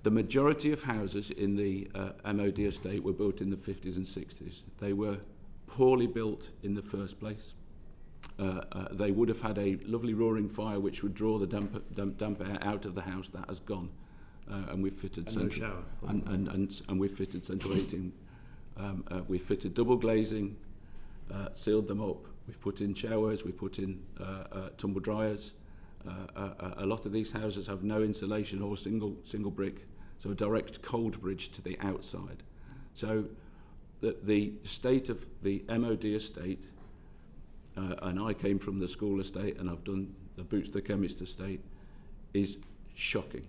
the majority of houses in the MOD estate were built in the 50s and 60s. They were poorly built in the first place. They would have had a lovely roaring fire which would draw the damp air out of the house. That has gone. And we've fitted central shower. And we've fitted central heating. We've fitted double glazing, sealed them up. We've put in showers. We've put in tumble dryers. A lot of these houses have no insulation or single brick, so a direct cold bridge to the outside. So the state of the MOD estate, and I came from the school estate, and I've done the Boots the Chemist estate, is shocking.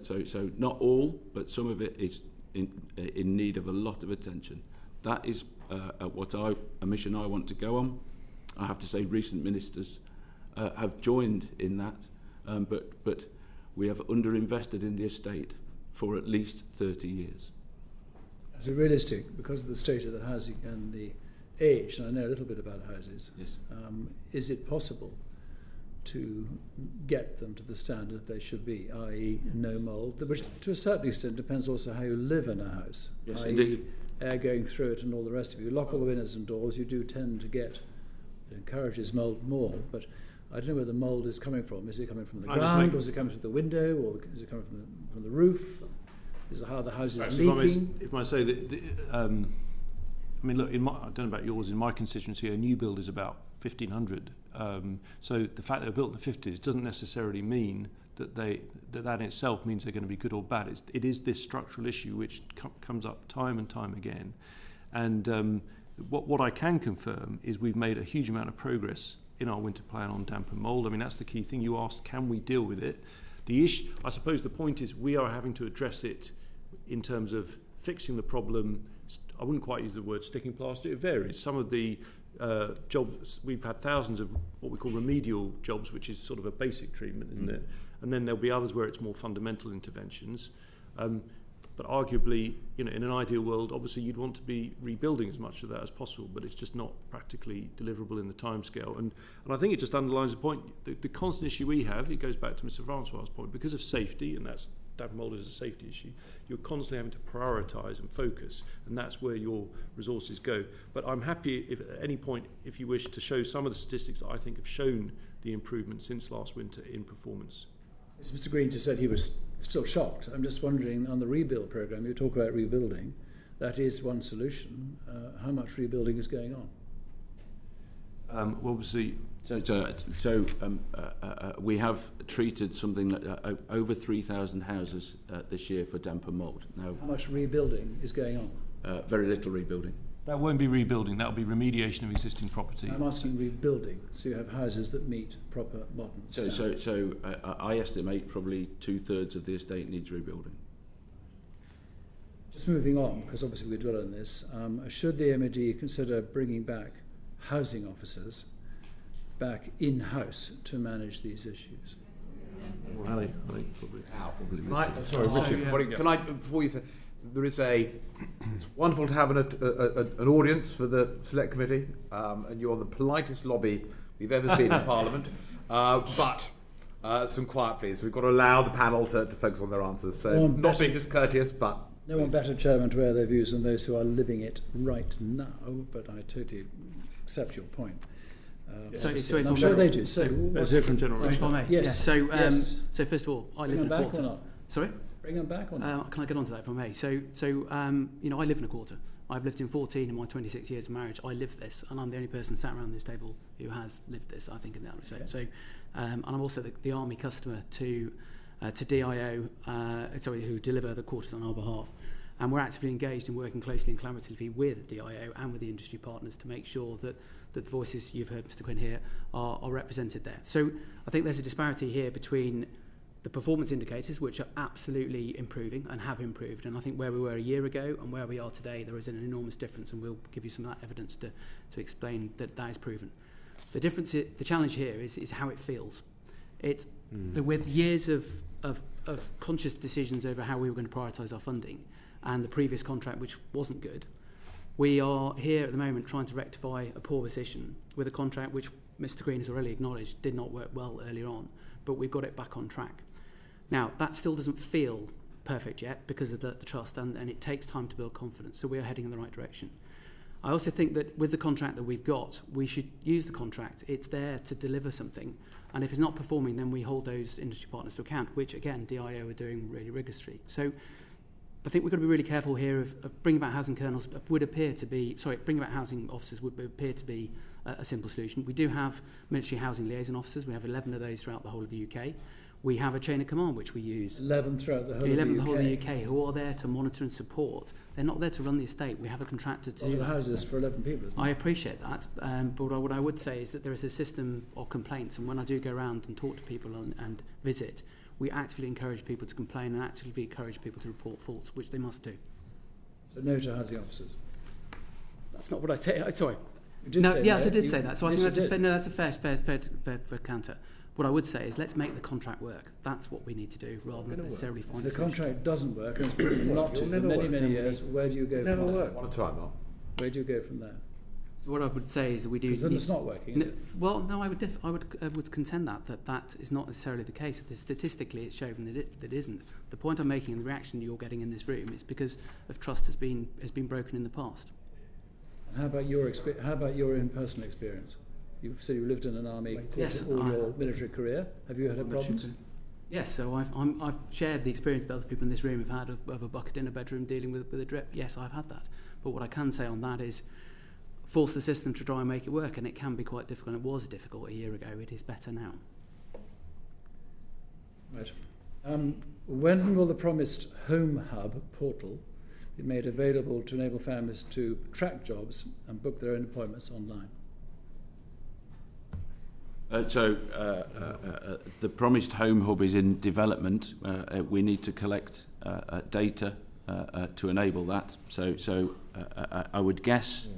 So not all, but some of it is in need of a lot of attention. That is a mission I want to go on. I have to say recent ministers have joined in that, but we have underinvested in the estate for at least 30 years. Is it realistic, because of the state of the housing and the age, and I know a little bit about houses, yes. Is it possible to get them to the standard they should be, i.e. no mould, which to a certain extent depends also how you live in a house, yes, i.e. indeed. Air going through it and all the rest of it. You lock all the windows and doors, you do tend to get, it encourages mould more, but I don't know where the mould is coming from. Is it coming from the ground, or is it coming through the window, or is it coming from the roof? Is it how the house is leaking? If I say that, I mean, look, I don't know about yours, in my constituency, a new build is about 1,500. So the fact they're built in the 50s doesn't necessarily mean that that in itself means they're going to be good or bad. It is this structural issue which comes up time and time again. And what I can confirm is we've made a huge amount of progress in our winter plan on damp and mould. I mean, that's the key thing. You asked, can we deal with it? The issue, I suppose the point is we are having to address it in terms of fixing the problem. I wouldn't quite use the word sticking plaster. It varies. Some of the jobs, we've had thousands of what we call remedial jobs, which is sort of a basic treatment, isn't it? And then there'll be others where it's more fundamental interventions. But arguably, in an ideal world, obviously you'd want to be rebuilding as much of that as possible, but it's just not practically deliverable in the timescale. And I think it just underlines the point, the constant issue we have, it goes back to Mr. Francois' point, because of safety, and that's damp and mould is a safety issue, you're constantly having to prioritise and focus, and that's where your resources go. But I'm happy if at any point, if you wish, to show some of the statistics that I think have shown the improvement since last winter in performance. As Mr. Green just said, he was still shocked. I'm just wondering, on the rebuild programme, you talk about rebuilding, that is one solution. How much rebuilding is going on? Well, obviously, we have treated something like over 3,000 houses this year for damp and mould. Now, how much rebuilding is going on? Very little rebuilding. That won't be rebuilding, that'll be remediation of existing property. I'm asking rebuilding, so you have houses that meet proper modern standards. So I estimate probably 2/3 of the estate needs rebuilding. Just moving on, because obviously we dwell on this, should the MOD consider bringing back housing officers back in-house to manage these issues? Well, Hally, I think probably. Sorry, Richard. Can I, before you say, it's wonderful to have an audience for the Select Committee, and you're the politest lobby we've ever seen in Parliament. But some quiet, please. We've got to allow the panel to focus on their answers. So, not being discourteous, but no one better, Chairman, to air their views than those who are living it right now. But I totally accept your point. I'm sure they do. So, if I may. Yes. So, yes. So first of all, I live in a quarter. Or not? Sorry? Bring them back or not? Can I get on to that if I may? So I live in a quarter. I've lived in 14 in my 26 years of marriage. I live this, and I'm the only person sat around this table who has lived this, I think, in that respect. Okay. So, and I'm also the Army customer to DIO, who deliver the quarters on our behalf. And we're actively engaged in working closely and collaboratively with DIO and with the industry partners to make sure that the voices you've heard, Mr. Quinn, here are represented there. So I think there's a disparity here between the performance indicators, which are absolutely improving and have improved. And I think where we were a year ago and where we are today, there is an enormous difference, and we'll give you some of that evidence to explain that is proven. The difference, the challenge here is how it feels. With years of conscious decisions over how we were going to prioritise our funding, and the previous contract, which wasn't good, we are here at the moment trying to rectify a poor position with a contract which Mr. Green has already acknowledged did not work well earlier on, but we've got it back on track. Now, that still doesn't feel perfect yet because of the trust, and it takes time to build confidence, so we are heading in the right direction. I also think that with the contract that we've got, we should use the contract. It's there to deliver something, and if it's not performing, then we hold those industry partners to account, which, again, DIO are doing really rigorously. So I think we've got to be really careful here of bringing back housing colonels bringing back housing officers would appear to be a simple solution. We do have military housing liaison officers. We have 11 of those throughout the whole of the UK. We have a chain of command which we use. 11 throughout the whole of the UK. 11 the whole of the UK who are there to monitor and support. They're not there to run the estate. We have a contractor to do that. Houses for 11 people, isn't it? I appreciate that, but what I would say is that there is a system of complaints, and when I do go around and talk to people and visit, we actively encourage people to complain and actively encourage people to report faults, which they must do. So no to housing officers? That's not what I said. Sorry. You did say yes, that. I did say that. So yes, I think that's a fair counter. What I would say is let's make the contract work. That's what we need to do, rather than necessarily find a solution. If the contract doesn't work, and it's proven not to for many years, where do you go from there? One at a time, Mark. Where do you go from there? So what I would say is that we do. Because then it's not working, is it? Well, no, I would contend that is not necessarily the case. Statistically, it's shown that it isn't. The point I'm making and the reaction you're getting in this room is because of trust has been broken in the past. And how about your own personal experience? You've said you lived in an army yes, all your military career. Have you had problems? Yes, so I've shared the experience that other people in this room have had of a bucket in a bedroom dealing with a drip. Yes, I've had that. But what I can say on that is force the system to try and make it work, and it can be quite difficult. It was difficult a year ago. It is better now. Right. When will the promised Home Hub portal be made available to enable families to track jobs and book their own appointments online? The promised Home Hub is in development. We need to collect data to enable that. So I would guess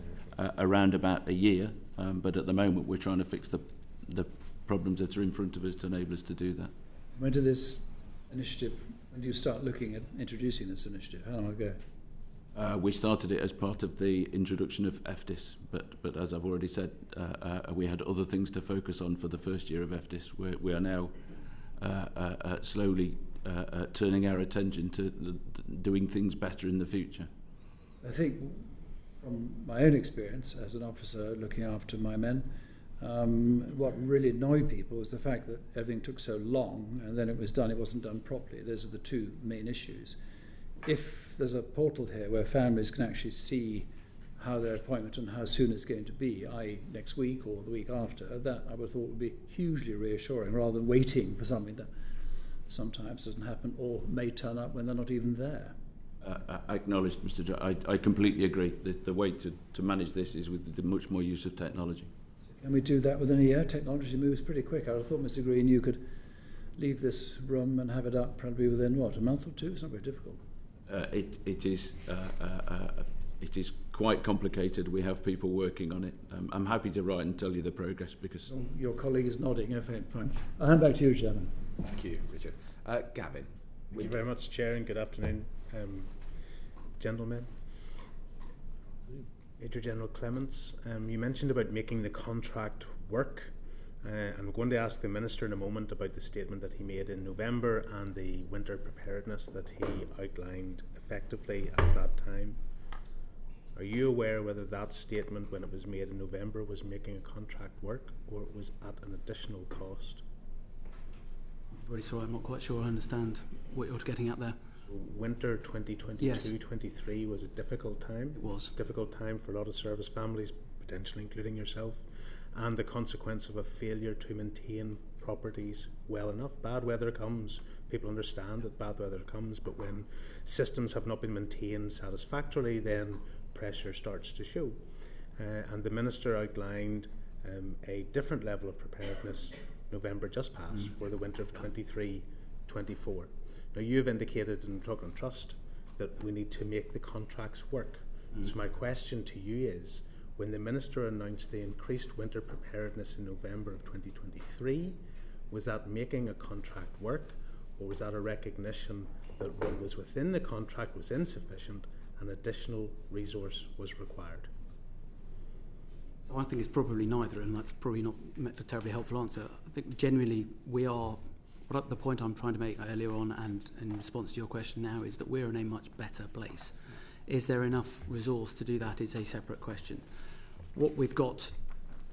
around about a year, but at the moment we're trying to fix the problems that are in front of us to enable us to do that. When do you start looking at introducing this initiative? How long ago? We started it as part of the introduction of FDIS, but as I've already said, we had other things to focus on for the first year of FDIS. We are now slowly turning our attention to doing things better in the future. I think from my own experience as an officer looking after my men, what really annoyed people was the fact that everything took so long and then it wasn't done properly. Those are the two main issues. If there's a portal here where families can actually see how their appointment and how soon it's going to be, i.e. next week or the week after, that I would have thought would be hugely reassuring rather than waiting for something that sometimes doesn't happen or may turn up when they're not even there. acknowledged, Mr. I completely agree. The way to manage this is with the much more use of technology. Can we do that within a year? Technology moves pretty quick. I thought, Mr. Green, you could leave this room and have it up probably within, what, a month or two? It's not very difficult. It is quite complicated. We have people working on it. I'm happy to write and tell you the progress because... Your colleague is nodding. Okay, fine. I'll hand back to you, Chairman. Thank you, Richard. Gavin. Thank you very much, Chair, and good afternoon, gentlemen. Major General Clements, you mentioned about making the contract work. I'm going to ask the Minister in a moment about the statement that he made in November and the winter preparedness that he outlined effectively at that time. Are you aware whether that statement, when it was made in November, was making a contract work or it was at an additional cost? Really sorry, I'm not quite sure I understand what you're getting at there. So winter 2022-23 was a difficult time. It was. Difficult time for a lot of service families, potentially including yourself, and the consequence of a failure to maintain properties well enough. Bad weather comes, people understand that bad weather comes, but when systems have not been maintained satisfactorily, then pressure starts to show. And the Minister outlined a different level of preparedness November just passed for the winter of 23-24. Now you've indicated in Talk on Trust that we need to make the contracts work. So my question to you is, when the Minister announced the increased winter preparedness in November of 2023, was that making a contract work, or was that a recognition that what was within the contract was insufficient and additional resource was required? So I think it's probably neither, and that's probably not a terribly helpful answer. I think genuinely we are, but the point I'm trying to make earlier on and in response to your question now is that we're in a much better place. Is there enough resource to do that is a separate question. What we've got,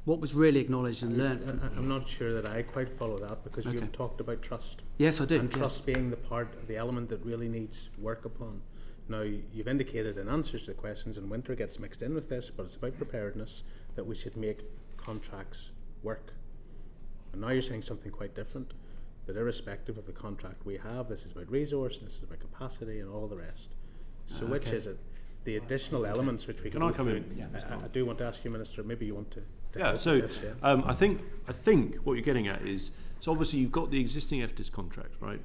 what was really acknowledged and learned... I'm not sure that I quite follow that because you've talked about trust. Yes, I do. And trust being the part of the element that really needs work upon. Now, you've indicated in answers to the questions, and winter gets mixed in with this, but it's about preparedness, that we should make contracts work. And now you're saying something quite different, that irrespective of the contract we have, this is about resource, this is about capacity, and all the rest. So which is it? The additional elements which we can I come in? Yeah, I do want to ask you, Minister, maybe you want to... I think what you're getting at is, so obviously you've got the existing FDIS contract, right?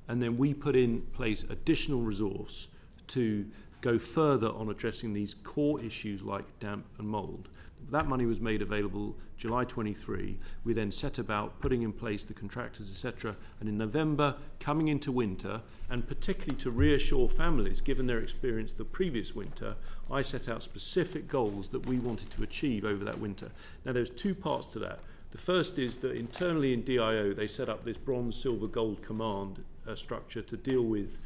And then we put in place additional resource to go further on addressing these core issues like damp and mould. That money was made available July 23. We then set about putting in place the contractors, etc. And in November, coming into winter, and particularly to reassure families, given their experience the previous winter, I set out specific goals that we wanted to achieve over that winter. Now, there's two parts to that. The first is that internally in DIO, they set up this bronze, silver, gold command structure to deal with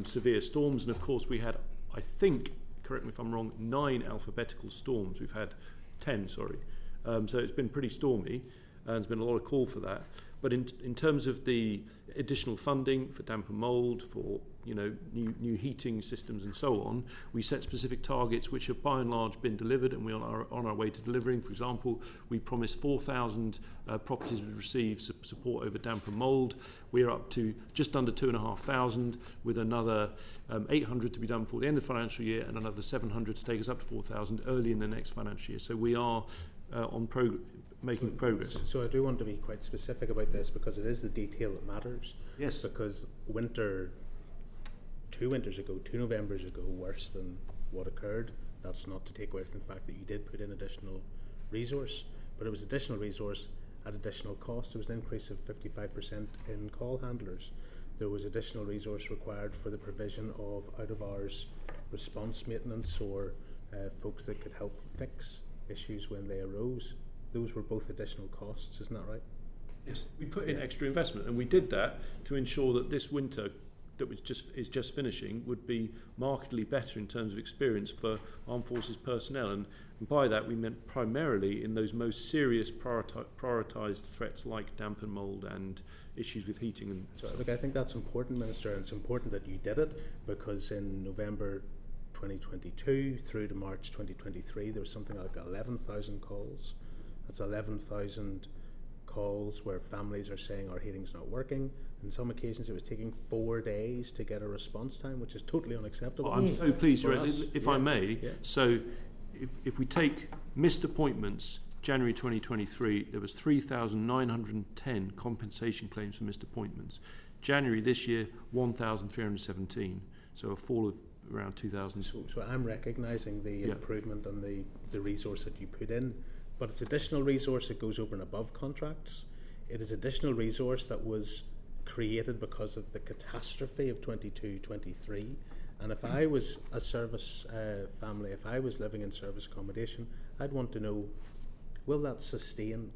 severe storms. And of course, we had, I think, correct me if I'm wrong, 9 alphabetical storms. We've had 10, sorry. So it's been pretty stormy, and there's been a lot of call for that. But in terms of the additional funding for damp and mould, for new heating systems and so on, we set specific targets which have by and large been delivered, and we are on our way to delivering. For example, we promised 4,000 properties would receive support over damp and mould. We are up to just under 2,500, with another 800 to be done before the end of the financial year, and another 700 to take us up to 4,000 early in the next financial year. So we are making progress. So I do want to be quite specific about this because it is the detail that matters. Yes. Because winter, 2 winters ago, 2 Novembers ago, worse than what occurred. That's not to take away from the fact that you did put in additional resource, but it was additional resource at additional cost. There was an increase of 55% in call handlers. There was additional resource required for the provision of out-of-hours response maintenance or folks that could help fix issues when they arose. Those were both additional costs, isn't that right? Yes, we put in extra investment, and we did that to ensure that this winter that is just finishing would be markedly better in terms of experience for Armed Forces personnel, and by that we meant primarily in those most serious prioritised threats like damp and mould and issues with heating. And so, look, I think that's important, Minister, and it's important that you did it, because in November 2022 through to March 2023 there was something like 11,000 calls. That's 11,000 calls where families are saying our heating's not working. In some occasions, it was taking 4 days to get a response time, which is totally unacceptable. I'm so pleased, if I may. Yeah. So, if we take missed appointments, January 2023, there was 3,910 compensation claims for missed appointments. January this year, 1,317. So a fall of around 2,000. So I'm recognising the improvement and the resource that you put in, but it's additional resource that goes over and above contracts. It is additional resource that was created because of the catastrophe of 22-23. And if I was a service family, if I was living in service accommodation, I'd want to know, will that sustain?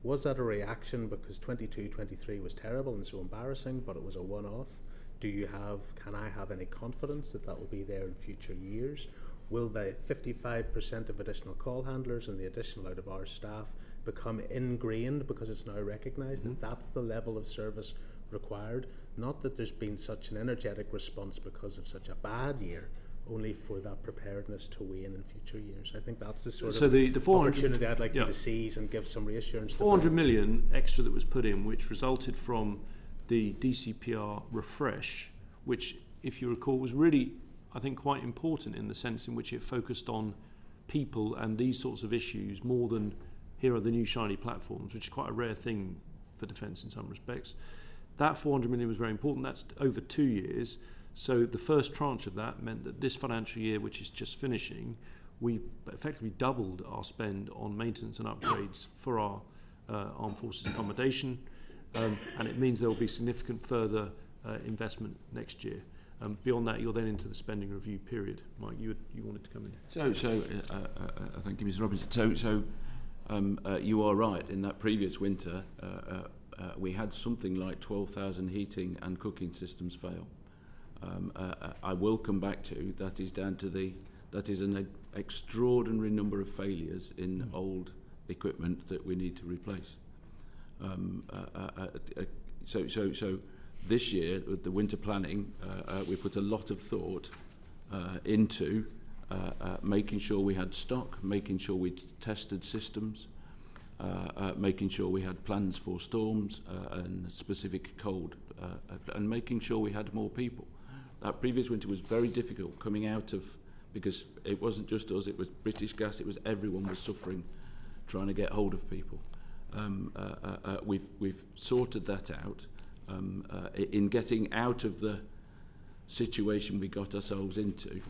Was that a reaction because 22-23 was terrible and so embarrassing, but it was a one-off? Can I have any confidence that that will be there in future years? Will the 55% of additional call handlers and the additional out-of-hours staff become ingrained because it's now recognised that that's the level of service required? Not that there's been such an energetic response because of such a bad year, only for that preparedness to wane in future years. I think that's the sort of the opportunity I'd like you to seize and give some reassurance. 400 million extra that was put in, which resulted from the DCPR refresh, which, if you recall, was really, I think, quite important in the sense in which it focused on people and these sorts of issues more than here are the new shiny platforms, which is quite a rare thing for defence in some respects. That 400 million was very important. That's over 2 years. So the first tranche of that meant that this financial year, which is just finishing, we effectively doubled our spend on maintenance and upgrades for our armed forces accommodation, and it means there will be significant further investment next year. Beyond that, you're then into the spending review period. Mike, you wanted to come in. Thank you, Mr. Robinson. So you are right. In that previous winter, we had something like 12,000 heating and cooking systems fail. I will come back to that is down to that is an extraordinary number of failures in old equipment that we need to replace. So this year with the winter planning, we put a lot of thought into making sure we had stock, making sure we tested systems, making sure we had plans for storms and specific cold, and making sure we had more people. That previous winter was very difficult coming out of, because it wasn't just us, it was British Gas, it was everyone was suffering trying to get hold of people. We've sorted that out. In getting out of the situation we got ourselves into,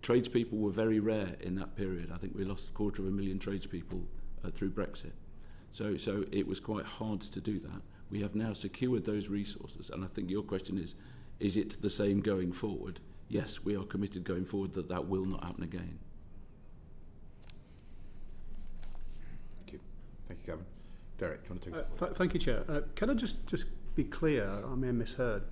tradespeople were very rare in that period. I think we lost 250,000 tradespeople through Brexit. So it was quite hard to do that. We have now secured those resources, and I think your question is it the same going forward? Yes, we are committed going forward that will not happen again. Thank you. Thank you, Gavin. Derek, do you want to take this? Thank you, Chair. Can I just be clear? I may have misheard.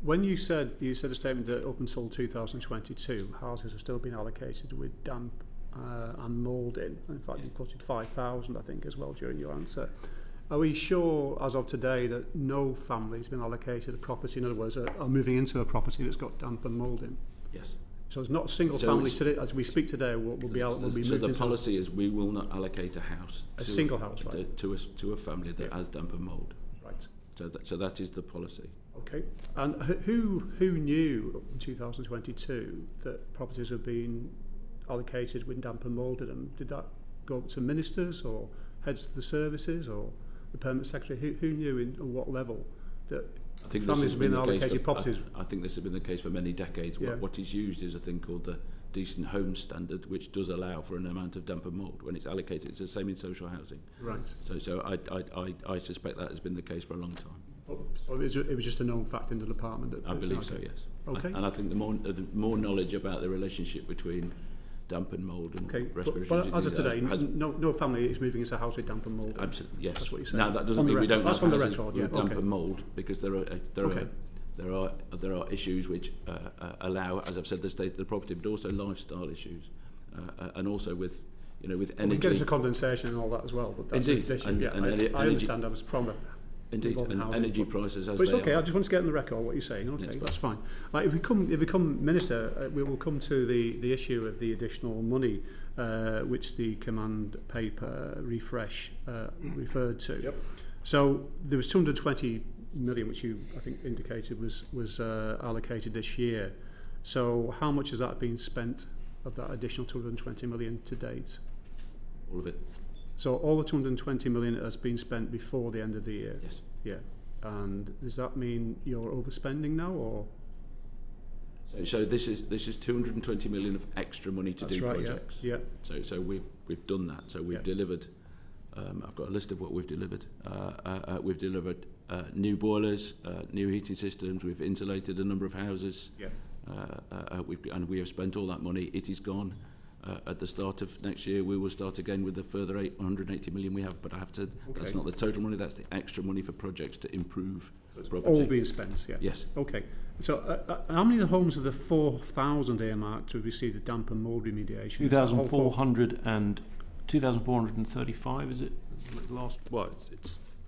When you said a statement that up until 2022, houses have still been allocated with damp and mould in. In fact, you quoted 5,000, I think, as well during your answer. Are we sure, as of today, that no family has been allocated a property, in other words, are moving into a property that's got damp and mould in? Yes. So it's not a single family today, as we speak today, will be moved. So the policy is we will not allocate a house. A single house, right? To a family that has damp and mould. Right. So that is the policy. Okay. And who knew in 2022 that properties have been allocated with damp and mould in them? Did that go up to ministers or heads of the services or the permanent secretary? Who knew at what level that I think families have been allocated properties? I think this has been the case for many decades. Yeah. What is used is a thing called the Decent Home Standard, which does allow for an amount of damp and mould when it's allocated. It's the same in social housing. Right. So I suspect that has been the case for a long time. So it was just a known fact in the department. I believe so, yes. Okay. And I think the more knowledge about the relationship between damp and mould and respiratory but diseases. as of today, no family is moving into a house with damp and mould. Absolutely, yes. That's what you're saying. Now that doesn't mean we don't have houses with damp okay. and mould, because there are issues which allow, as I've said, the state of the property, but also lifestyle issues, and also with energy. We get into condensation and all that as well. But that's Indeed, I understand that was Indeed, involving and housing. energy prices as But it's they okay. are. I just want to get on the record what you're saying. Okay, Yes, that's fine. If we come minister, we will come to the issue of the additional money which the command paper refresh referred to. Yep. So there was 220 million, which you I think indicated was allocated this year. So how much has that been spent of that additional 220 million to date? All of it. So all the 220 million has been spent before the end of the year? Yes. Yeah. And does that mean you're overspending now, or? So this is 220 million of extra money to That's do right, projects. Yeah. So we've done that. So we've delivered. I've got a list of what we've delivered. We've delivered new boilers, new heating systems. We've insulated a number of houses. Yeah. We have spent all that money. It is gone. At the start of next year, we will start again with the further 180 million we have. But I have to. That's not the total money. That's the extra money for projects to improve property. All being spent, yeah. Yes. Okay. So how many homes of the 4,000 earmarked to receive the damp and mould remediation? 2,435, is it? Last, well,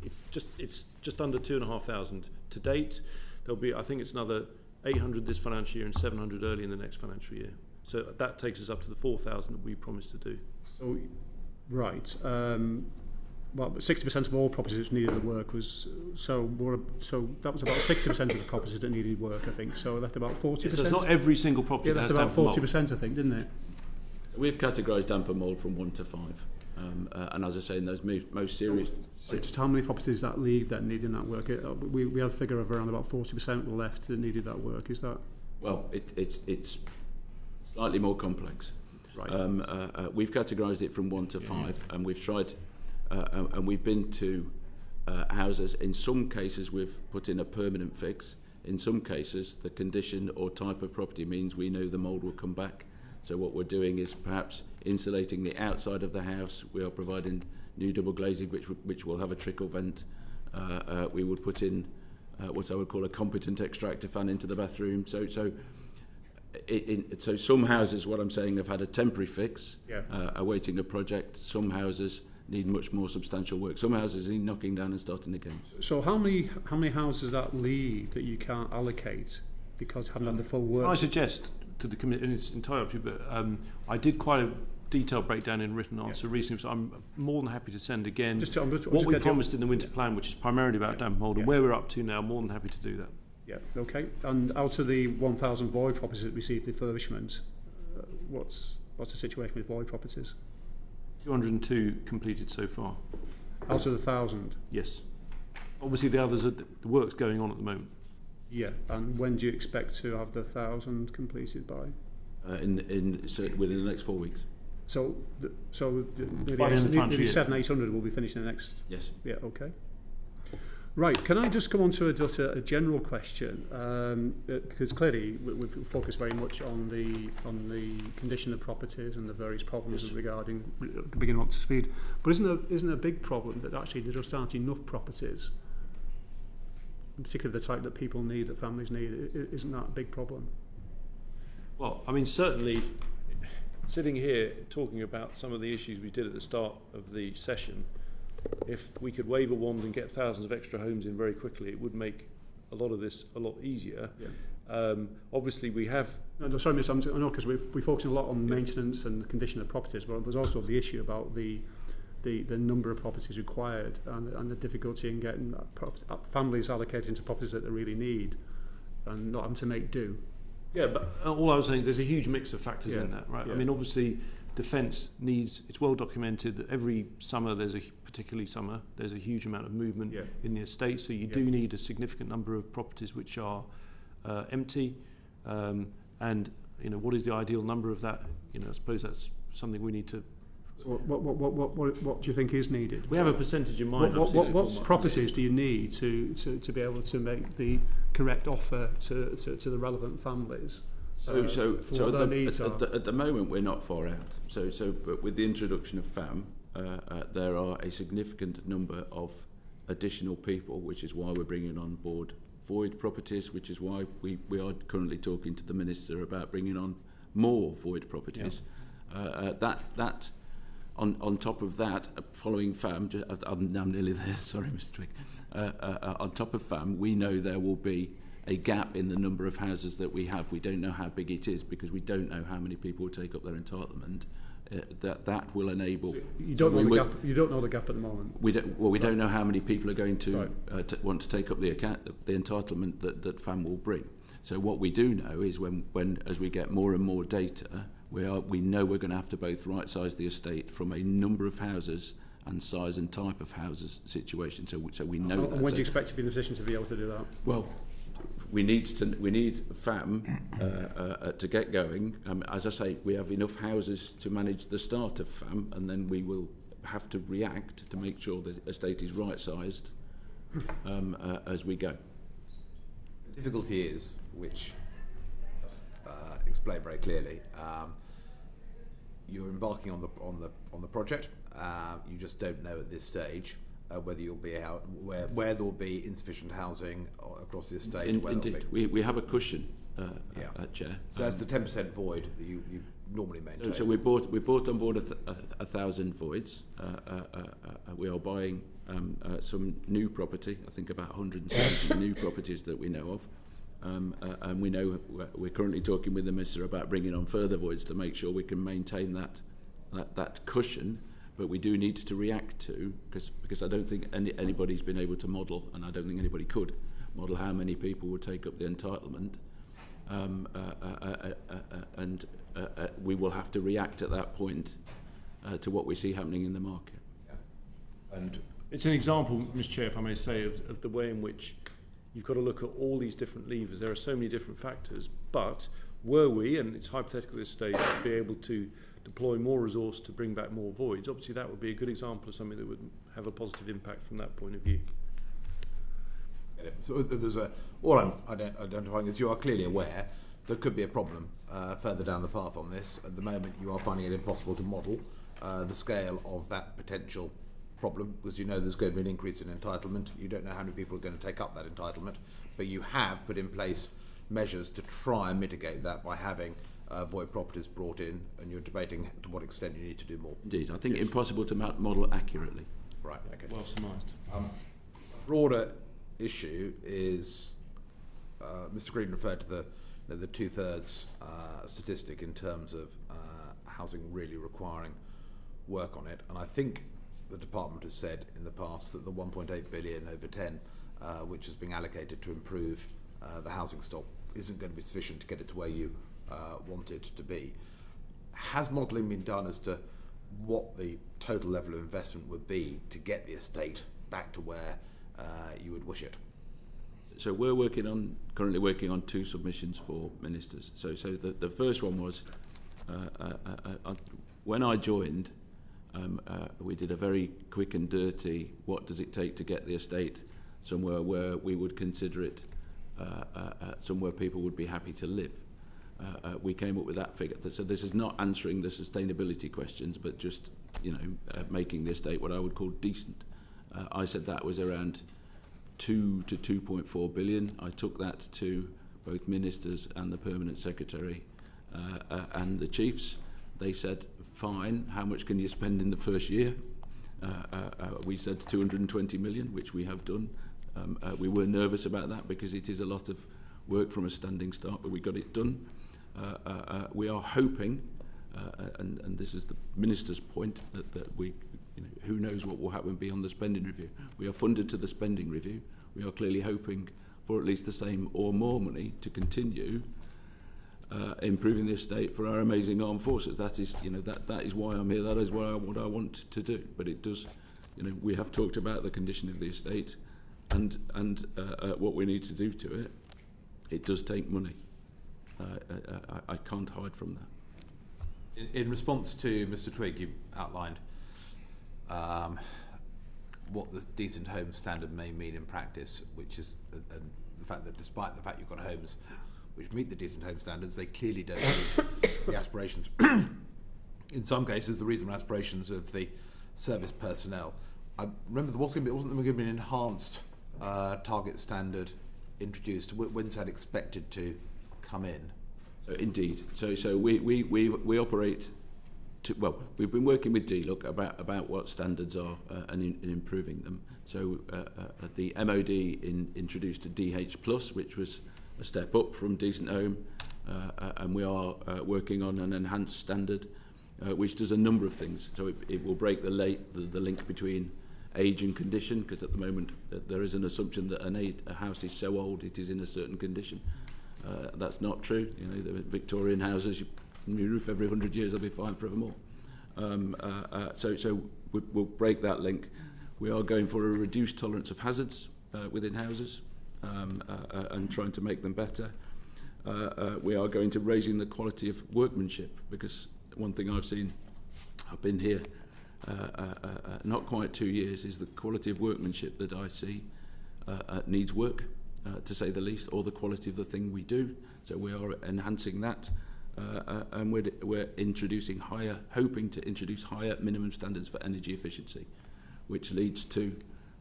it's just under 2,500 to date. There'll be, I think it's another 800 this financial year and 700 early in the next financial year. So that takes us up to the 4,000 that we promised to do. So, right. Well, 60% of all properties that needed the work was so that was about 60% of the properties that needed work, I think. So left about 40%. So it's not every single property. Yeah, left about 40%, I think, didn't it? We've categorised damp and mould from 1 to 5, and as I say, in those most serious. So just how many properties that leave that needing that work? We have a figure of around about 40% left that needed that work. Is that? Well, it's slightly more complex. Right. We've categorised it from 1 to 5, and we've tried, and we've been to houses. In some cases, we've put in a permanent fix. In some cases, the condition or type of property means we know the mould will come back. So what we're doing is perhaps insulating the outside of the house. We are providing new double glazing, which will have a trickle vent. We would put in what I would call a competent extractor fan into the bathroom. So some houses, what I'm saying, have had a temporary fix, awaiting a project. Some houses need much more substantial work. Some houses need knocking down and starting again. So how many houses does that leave that you can't allocate because you haven't done the full work? I suggest to the committee, and it's entirely up to you, but I did quite a detailed breakdown in written answer recently, so I'm more than happy to send again what we promised in the winter plan, which is primarily about damp mould, and where we're up to now. More than happy to do that. Yeah, okay. And out of the 1,000 void properties that received refurbishment, what's the situation with void properties? 202 completed so far. Out of the 1,000? Yes. Obviously, the others, the work's going on at the moment. Yeah, and when do you expect to have the 1,000 completed by? Within the next 4 weeks. So the By the end of the financial year. 700-800 will be finished in the next. Yes. Yeah. Okay. Right. Can I just go on to a general question? Because clearly we've focused very much on the condition of properties and the various problems regarding bringing them up to speed. But isn't a big problem that actually there just aren't enough properties, particularly the type that people need, that families need? Isn't that a big problem? Well, I mean, certainly, sitting here talking about some of the issues we did at the start of the session, if we could wave a wand and get thousands of extra homes in very quickly, it would make a lot of this a lot easier. Yeah. Obviously, we have... No, sorry, Miss, I know, because we focus a lot on maintenance and the condition of properties, but there's also the issue about the number of properties required and the difficulty in getting families allocated into properties that they really need and not having to make do. Yeah, but all I was saying, there's a huge mix of factors in that, right? Yeah. I mean, obviously, defence needs, it's well documented that every summer, particularly summer, there's a huge amount of movement in the estate, so you do need a significant number of properties which are empty, and, you know, what is the ideal number of that? You know, I suppose that's something we need to... So what do you think is needed? We have a percentage in mind. What properties do you need to be able to make the correct offer to the relevant families? So at the moment we're not far out. But with the introduction of FAM, there are a significant number of additional people, which is why we're bringing on board void properties, which is why we are currently talking to the Minister about bringing on more void properties. On top of that, following FAM, I'm nearly there, sorry, Mr. Twigg. On top of FAM, we know there will be a gap in the number of houses that we have. We don't know how big it is because we don't know how many people will take up their entitlement. That will enable. So you don't know the gap. You don't know the gap at the moment. We don't know how many people are going to want to take up the entitlement that FAM will bring. So what we do know is when as we get more and more data, we know we're going to have to both right size the estate from a number of houses and size and type of houses situation. So we know. And when do you expect to be in a position to be able to do that? Well, we need FAM to get going. As I say, we have enough houses to manage the start of FAM, and then we will have to react to make sure the estate is right sized as we go. The difficulty is, which explained very clearly, you're embarking on the project. You just don't know at this stage whether you'll be where there will be insufficient housing across the estate. Indeed, we have a cushion, Chair. So that's the 10% void that you normally maintain. So we brought on board 1,000 voids. We are buying some new property. I think about 170 new properties that we know of. And we know we're currently talking with the Minister about bringing on further voids to make sure we can maintain that cushion. But we do need to react to, because I don't think anybody's been able to model, and I don't think anybody could model how many people would take up the entitlement. And we will have to react at that point to what we see happening in the market. Yeah. And it's an example, Mr. Chair, if I may say, of the way in which you've got to look at all these different levers. There are so many different factors, but were we, and it's hypothetical at this stage, to be able to deploy more resource to bring back more voids, obviously that would be a good example of something that would have a positive impact from that point of view. So there's all I'm identifying is you are clearly aware there could be a problem further down the path on this. At the moment you are finding it impossible to model the scale of that potential problem, because you know there's going to be an increase in entitlement. You don't know how many people are going to take up that entitlement, but you have put in place measures to try and mitigate that by having void properties brought in, and you're debating to what extent you need to do more. Indeed, I think impossible to model accurately. Right, okay. Well surmised. Broader issue is, Mr. Green referred to the 2/3 statistic in terms of housing really requiring work on it, and I think the department has said in the past that the 1.8 billion over 10, which is being allocated to improve the housing stock, isn't going to be sufficient to get it to where you want it to be. Has modelling been done as to what the total level of investment would be to get the estate back to where you would wish it? So we're currently working on 2 submissions for ministers. So the first one was when I joined. We did a very quick and dirty, what does it take to get the estate somewhere where we would consider it somewhere people would be happy to live. We came up with that figure. So this is not answering the sustainability questions, but just making the estate what I would call decent. I said that was around 2 to 2.4 billion. I took that to both ministers and the Permanent Secretary and the chiefs. They said, fine, how much can you spend in the first year? We said 220 million, which we have done. We were nervous about that because it is a lot of work from a standing start, but we got it done. We are hoping, and this is the Minister's point, that we, who knows what will happen beyond the spending review. We are funded to the spending review. We are clearly hoping for at least the same or more money to continue improving the estate for our amazing armed forces. That is, that is why I'm here. That is what I want to do. But it does, we have talked about the condition of the estate, and what we need to do to it. It does take money. I can't hide from that. In response to Mr. Twigg, you outlined what the decent home standard may mean in practice, which is the fact that despite the fact you've got homes which meet the decent home standards, they clearly don't meet the aspirations. In some cases, the reasonable aspirations of the service personnel. I remember wasn't there going to be an enhanced target standard introduced? When's that expected to come in? Indeed. So we operate we've been working with DLUC about what standards are and in improving them. So the MOD introduced a DH Plus, which was a step up from Decent Home, and we are working on an enhanced standard, which does a number of things. So it will break the link between age and condition, because at the moment there is an assumption that a house is so old it is in a certain condition. That's not true. You know, the Victorian houses, new roof every 100 years, they'll be fine forevermore. So we'll break that link. We are going for a reduced tolerance of hazards within houses and trying to make them better. We are going to raising the quality of workmanship, because one thing I've seen, I've been here not quite 2 years, is the quality of workmanship that I see needs work, to say the least, or the quality of the thing we do. So we are enhancing that, and we're hoping to introduce higher minimum standards for energy efficiency, which leads to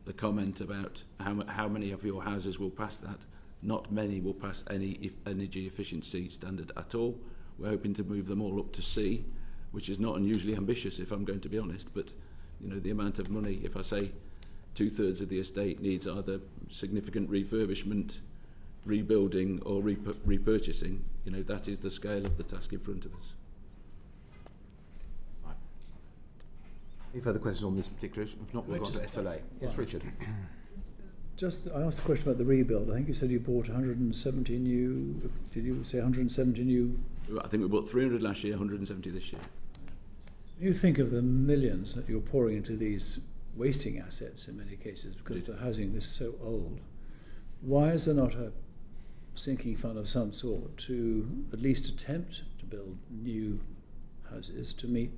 the comment about how many of your houses will pass that. Not many will pass any energy efficiency standard at all. We're hoping to move them all up to C, which is not unusually ambitious, if I'm going to be honest, but you know, the amount of money, if I say 2/3 of the estate needs either significant refurbishment, rebuilding or repurchasing, you know, that is the scale of the task in front of us. Right. Any further questions on this particular issue? If not, we'll go on to SLA. Yes, Richard. I asked a question about the rebuild. I think you said you bought 170 new. Did you say 170 new? I think we bought 300 last year, 170 this year. You think of the millions that you're pouring into these wasting assets in many cases, because the housing is so old. Why is there not a sinking fund of some sort to at least attempt to build new houses to meet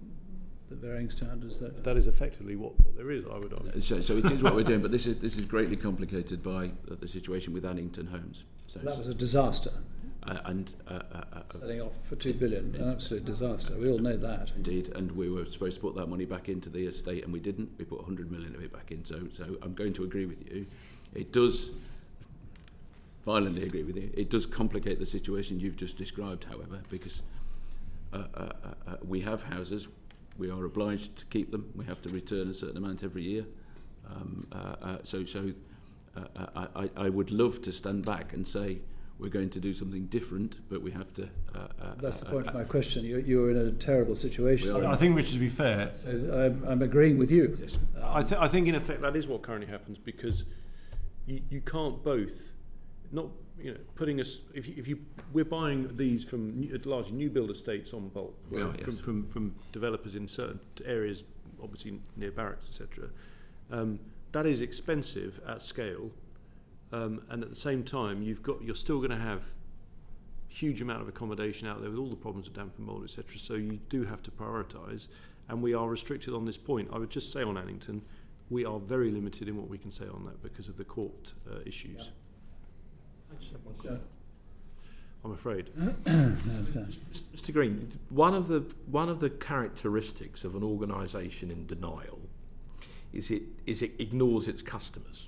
the varying standards that is effectively what there is, I would argue. So it is what we're doing, but this is greatly complicated by the situation with Annington Homes. So that was a disaster. Setting off for $2 billion, an absolute disaster. We all know that. Indeed, and we were supposed to put that money back into the estate, and we didn't. We put 100 million of it back in. So I'm going to agree with you. It does violently agree with you. It does complicate the situation you've just described, however, because we have houses. We are obliged to keep them. We have to return a certain amount every year. I would love to stand back and say we're going to do something different, but we have to... That's the point of my question. You're in a terrible situation. I think, Richard, to be fair... So I'm agreeing with you. Yes. I think, in effect, that is what currently happens, because you can't both... Not, you know, putting us... We're buying these from large new build estates on bulk, from developers in certain areas, obviously near barracks, etc. That is expensive at scale. And at the same time, you're still going to have huge amount of accommodation out there with all the problems of damp and mould, etc. So you do have to prioritise, and we are restricted on this point. I would just say on Annington, we are very limited in what we can say on that because of the court issues. Yeah. I just have one question. I'm afraid. Mr. Green, one of the characteristics of an organisation in denial is it ignores its customers.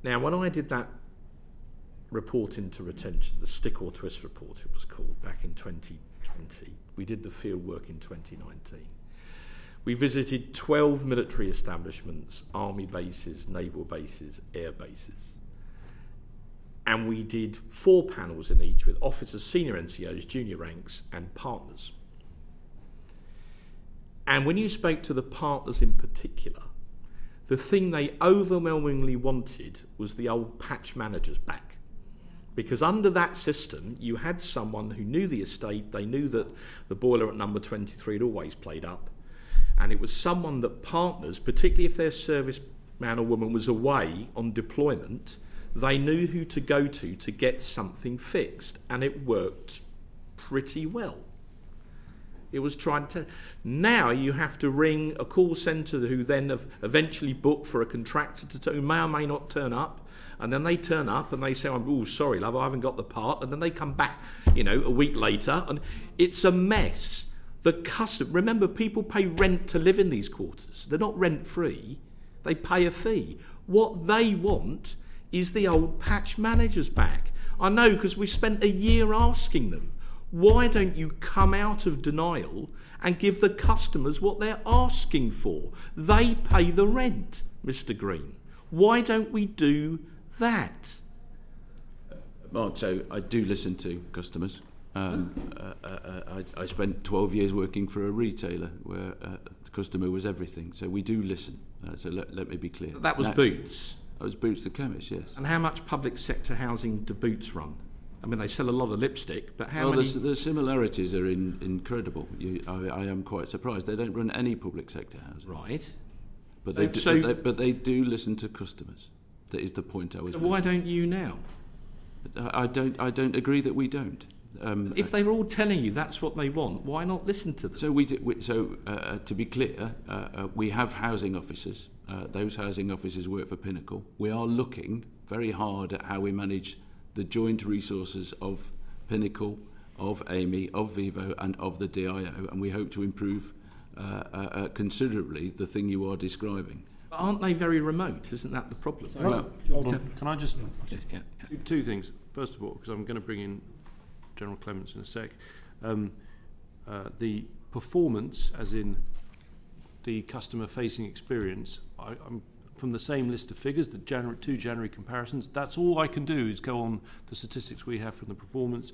Now, when I did that report into retention, the stick or twist report it was called, back in 2020, we did the field work in 2019. We visited 12 military establishments, army bases, naval bases, air bases. And we did 4 panels in each with officers, senior NCOs, junior ranks and partners. And when you spoke to the partners in particular, the thing they overwhelmingly wanted was the old patch managers back. Because under that system, you had someone who knew the estate, they knew that the boiler at number 23 had always played up, and it was someone that partners, particularly if their serviceman or woman was away on deployment, they knew who to go to get something fixed, and it worked pretty well. It was trying to... Now you have to ring a call centre who then eventually book for a contractor who may or may not turn up, and then they turn up and they say, "Oh, sorry, love, I haven't got the part," and then they come back, a week later, and it's a mess. Remember, people pay rent to live in these quarters. They're not rent-free. They pay a fee. What they want is the old patch managers back. I know, because we spent a year asking them, why don't you come out of denial and give the customers what they're asking for. They pay the rent, Mr. Green. Why don't we do that? Mark, so I do listen to customers. I spent 12 years working for a retailer where the customer was everything. So we do listen. So let me be clear. That was Boots. That was Boots the chemist, yes. And how much public sector housing do Boots run? I mean, they sell a lot of lipstick, but how many... The similarities are incredible. I am quite surprised. They don't run any public sector housing. Right. But they do listen to customers. That is the point I was making. Why don't you now? I don't agree that we don't. If they were all telling you that's what they want, why not listen to them? So to be clear, we have housing officers. Those housing officers work for Pinnacle. We are looking very hard at how we manage the joint resources of Pinnacle, of Amy, of Vivo, and of the DIO, and we hope to improve considerably the thing you are describing. But aren't they very remote? Isn't that the problem? Can I just... Two things. First of all, because I'm going to bring in General Clements in a sec, the performance, as in the customer-facing experience, I'm from the same list of figures, the two January comparisons. That's all I can do is go on the statistics we have from the performance.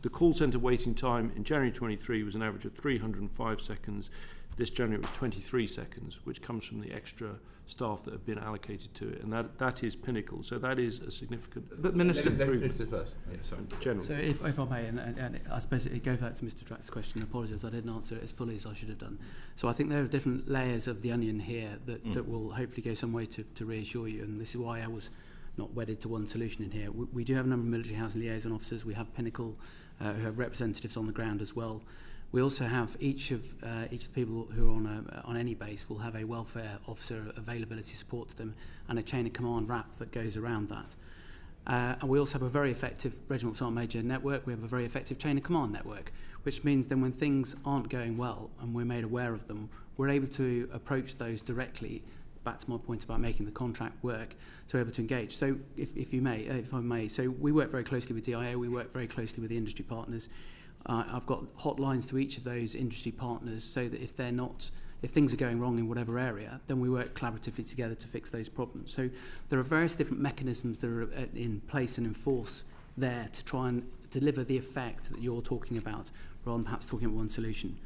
The call centre waiting time in January 23 was an average of 305 seconds. This January it was 23 seconds, which comes from the extra staff that have been allocated to it, and that is Pinnacle. So that is a significant. But Minister, improvement. First. Yes, General. So if I may, and I suppose it goes back to Mr. Drax's question. I apologise, I didn't answer it as fully as I should have done. So I think there are different layers of the onion here that will hopefully go some way to reassure you, and this is why I was not wedded to one solution in here. We do have a number of military housing liaison officers. We have Pinnacle, who have representatives on the ground as well. We also have each of the people who are on any base will have a welfare officer availability support to them and a chain of command wrap that goes around that. And we also have a very effective Regimental Sergeant Major network. We have a very effective chain of command network, which means then when things aren't going well and we're made aware of them, we're able to approach those directly. Back to my point about making the contract work, so we're able to engage. So if I may, so we work very closely with DIO, we work very closely with the industry partners. I've got hotlines to each of those industry partners so that if things are going wrong in whatever area, then we work collaboratively together to fix those problems. So there are various different mechanisms that are in place and in force there to try and deliver the effect that you're talking about, rather than perhaps talking about one solution.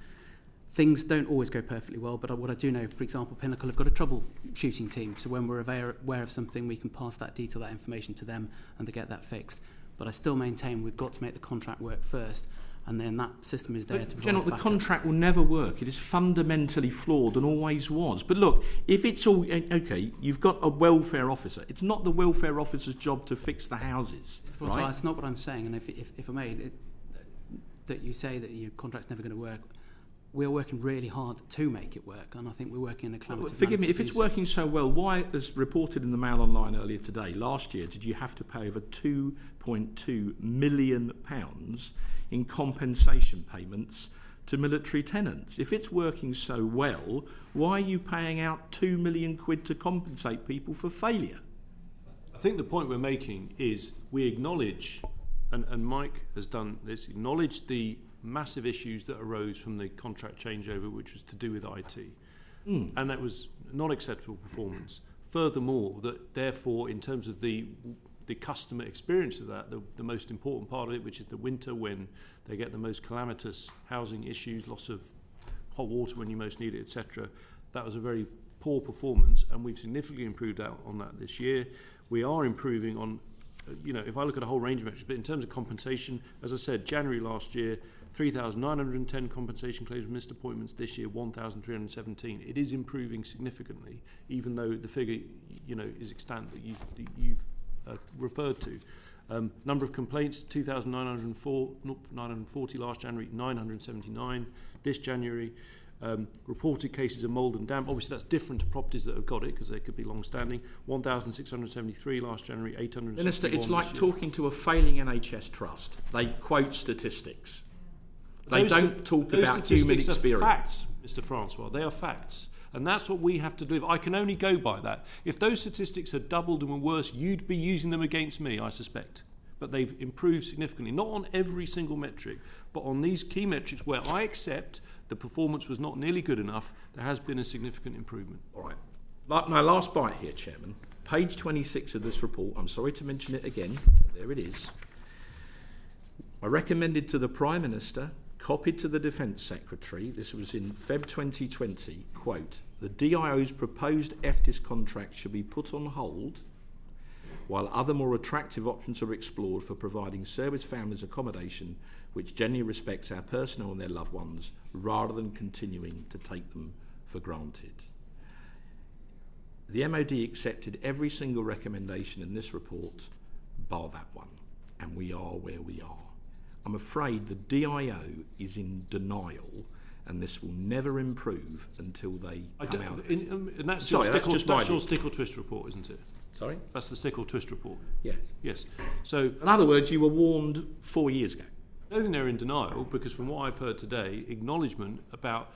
Things don't always go perfectly well, but what I do know, for example, Pinnacle have got a troubleshooting team, so when we're aware of something, we can pass that information to them and they get that fixed. But I still maintain we've got to make the contract work first, and then that system is there to provide General, the backup. contract will never work. It is fundamentally flawed and always was. But look, if it's all... OK, you've got a welfare officer. It's not the welfare officer's job to fix the houses, right? That's not what I'm saying. And if I may, that you say that your contract's never going to work, we're working really hard to make it work, and I think we're working in a collaborative Forgive me, if it's working so well, why, as reported in the Mail Online earlier today, last year, did you have to pay over £2.2 million in compensation payments to military tenants? If it's working so well, why are you paying out £2 million to compensate people for failure? I think the point we're making is we acknowledge, and Mike has done this, acknowledge the massive issues that arose from the contract changeover, which was to do with IT. And that was not acceptable performance. Furthermore, that therefore, in terms of the customer experience of that, the most important part of it, which is the winter when they get the most calamitous housing issues, loss of hot water when you most need it, etc., that was a very poor performance, and we've significantly improved on that this year. We are improving on, if I look at a whole range of measures, but in terms of compensation, as I said, January last year, 3,910 compensation claims missed appointments. This year, 1,317. It is improving significantly, even though the figure, is extant that you've referred to. Number of complaints: 2,940 last January, 979 this January. Reported cases of mould and damp. Obviously, that's different to properties that have got it because they could be long-standing. 1,673 last January, 861 Minister, it's like this year. talking to a failing NHS trust. They quote statistics. They don't talk about human experience. Those facts, Mr. Francois. They are facts. And that's what we have to do. I can only go by that. If those statistics had doubled and were worse, you'd be using them against me, I suspect. But they've improved significantly, not on every single metric, but on these key metrics where I accept The performance was not nearly good enough. There has been a significant improvement. All right. My last bite here, Chairman. Page 26 of this report, I'm sorry to mention it again, but there it is. I recommended to the Prime Minister, copied to the Defence Secretary, this was in Feb 2020, quote, the DIO's proposed FDIS contract should be put on hold while other more attractive options are explored for providing service families accommodation which genuinely respects our personnel and their loved ones rather than continuing to take them for granted. The MOD accepted every single recommendation in this report bar that one, and we are where we are. I'm afraid the DIO is in denial, and this will never improve until they come out of it. And that's Sorry, that's your stick or twist report, isn't it? Sorry? That's the stick or twist report. Yes. Yes. So, in other words, you were warned 4 years ago. I don't think they're in denial, because from what I've heard today, acknowledgement about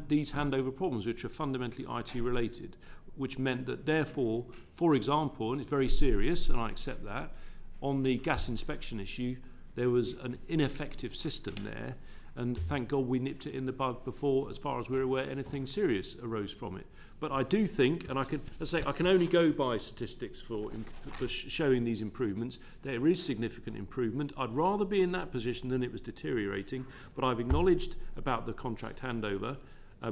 these handover problems, which are fundamentally IT related, which meant that therefore, for example, and it's very serious, and I accept that, on the gas inspection issue, there was an ineffective system there, and thank God we nipped it in the bud before, as far as we're aware, anything serious arose from it. But I do think, and I can only go by statistics for showing these improvements. There is significant improvement. I'd rather be in that position than it was deteriorating, but I've acknowledged about the contract handover,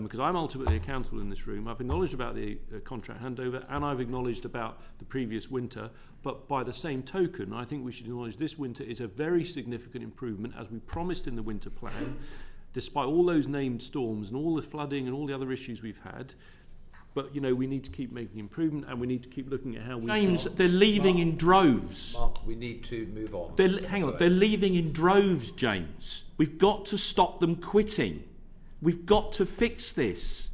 because I'm ultimately accountable in this room. I've acknowledged about the contract handover, and I've acknowledged about the previous winter. But by the same token, I think we should acknowledge this winter is a very significant improvement, as we promised in the winter plan, despite all those named storms and all the flooding and all the other issues we've had. But, you know, we need to keep making improvement, and we need to keep looking at how we... James, they're leaving in droves. Mark, we need to move on. They're leaving in droves, James. We've got to stop them quitting. We've got to fix this.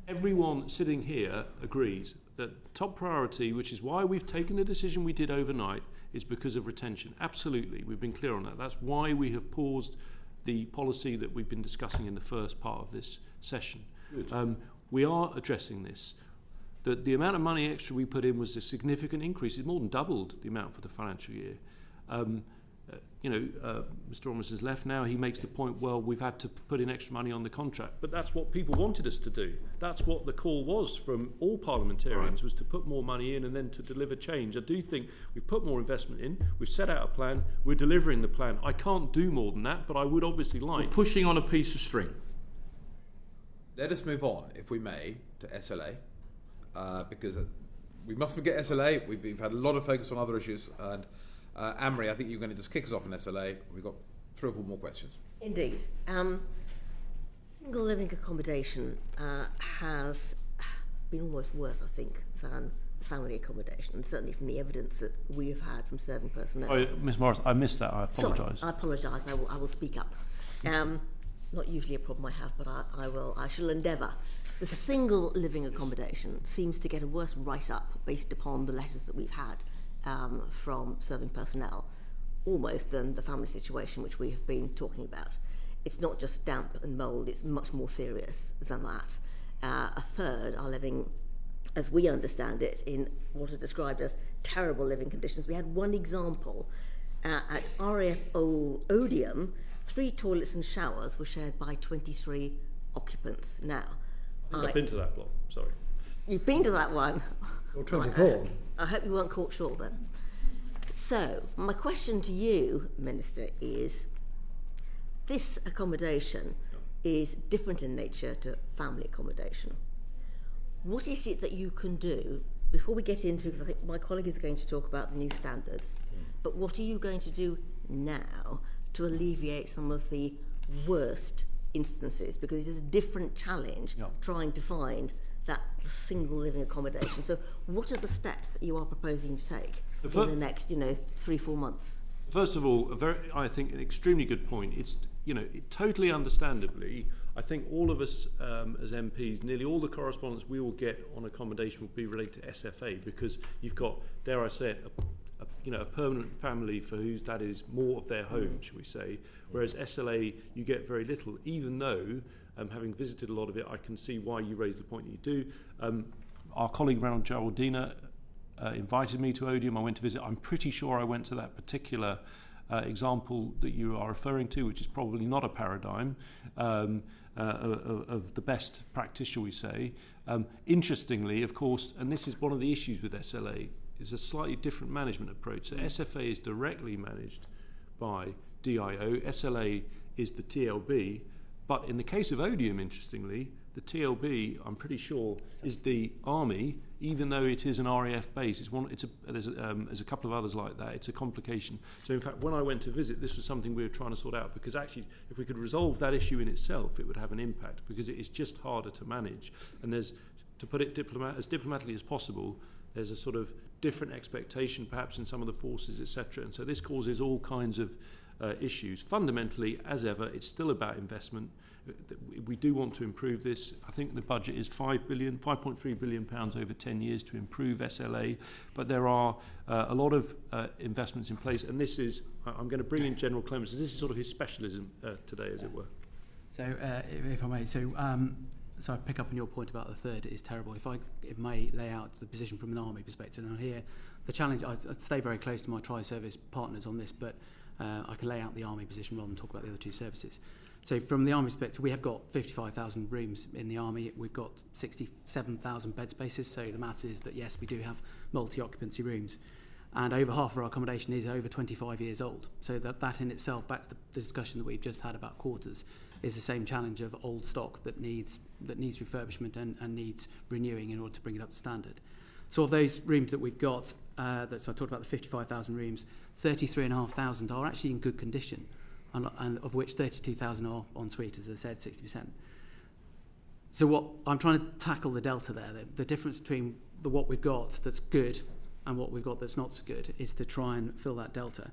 Everyone sitting here agrees that top priority, which is why we've taken the decision we did overnight, is because of retention. Absolutely, we've been clear on that. That's why we have paused the policy that we've been discussing in the first part of this session. We are addressing this. The amount of money extra we put in was a significant increase. It more than doubled the amount for the financial year. Mr. Ormiston's left now. He makes the point, well, we've had to put in extra money on the contract. But that's what people wanted us to do. That's what the call was from all parliamentarians, was to put more money in and then to deliver change. I do think we've put more investment in. We've set out a plan. We're delivering the plan. I can't do more than that, but I would obviously like... We're pushing on a piece of string. Let us move on, if we may, to SLA, because we must forget SLA. We've had a lot of focus on other issues, and Anne-Marie, I think you're going to just kick us off in SLA. We've got 3 or 4 more questions. Indeed. Single living accommodation has been almost worse, I think, than family accommodation, and certainly from the evidence that we have had from serving personnel. Oh, Ms. Morris, I missed that. I apologise. I apologise. I will speak up. Not usually a problem I have, but I shall endeavour. The single living accommodation seems to get a worse write-up based upon the letters that we've had from serving personnel, almost, than the family situation which we have been talking about. It's not just damp and mould, it's much more serious than that. A third are living, as we understand it, in what are described as terrible living conditions. We had one example at RAF Odium. 3 toilets and showers were shared by 23 occupants. Now, I've been to that block, sorry. You've been to that one? Or 24. I hope you weren't caught short then. So, my question to you, Minister, is this accommodation is different in nature to family accommodation. What is it that you can do, before we get into, because I think my colleague is going to talk about the new standards, but what are you going to do now to alleviate some of the worst instances, because it is a different challenge trying to find that single living accommodation. So what are the steps that you are proposing to take in the next 3-4 months? First of all, I think an extremely good point. It's totally understandably, I think all of us as MPs, nearly all the correspondence we will get on accommodation will be related to SFA, because you've got, dare I say it, a permanent family for whose that is more of their home, shall we say, whereas SLA you get very little, even though, having visited a lot of it, I can see why you raise the point that you do. Our colleague Ronald Geraldina invited me to Odium. I went to visit. I'm pretty sure I went to that particular example that you are referring to, which is probably not a paradigm of the best practice, shall we say. Interestingly, of course, and this is one of the issues with SLA, is a slightly different management approach. So SFA is directly managed by DIO, SLA is the TLB, but in the case of Odium, interestingly, the TLB, I'm pretty sure, is the Army, even though it is an RAF base. There's a couple of others like that. It's a complication. So in fact, when I went to visit, this was something we were trying to sort out, because actually, if we could resolve that issue in itself, it would have an impact, because it is just harder to manage. And there's, to put it as diplomatically as possible, there's a sort of different expectation perhaps in some of the forces, etc. And so this causes all kinds of issues. Fundamentally, as ever, it's still about investment. We do want to improve this. I think the budget is £5.3 billion over 10 years to improve SLA, but there are a lot of investments in place, and this is, I'm going to bring in General Clements, this is sort of his specialism today, as it were. So, if I may, so I pick up on your point about the third is terrible. If I may lay out the position from an Army perspective, and here the challenge, I stay very close to my tri-service partners on this, but I can lay out the Army position rather than talk about the other two services. So from the Army perspective, we have got 55,000 rooms in the Army. We've got 67,000 bed spaces, so the matter is that yes, we do have multi-occupancy rooms. And over half of our accommodation is over 25 years old. So that in itself, back to the discussion that we've just had about quarters, is the same challenge of old stock that needs refurbishment and needs renewing in order to bring it up to standard. So of those rooms that we've got, so I talked about the 55,000 rooms, 33,500 are actually in good condition, and of which 32,000 are en suite, as I said, 60%. So what I'm trying to tackle the delta there, the difference between what we've got that's good and what we've got that's not so good, is to try and fill that delta.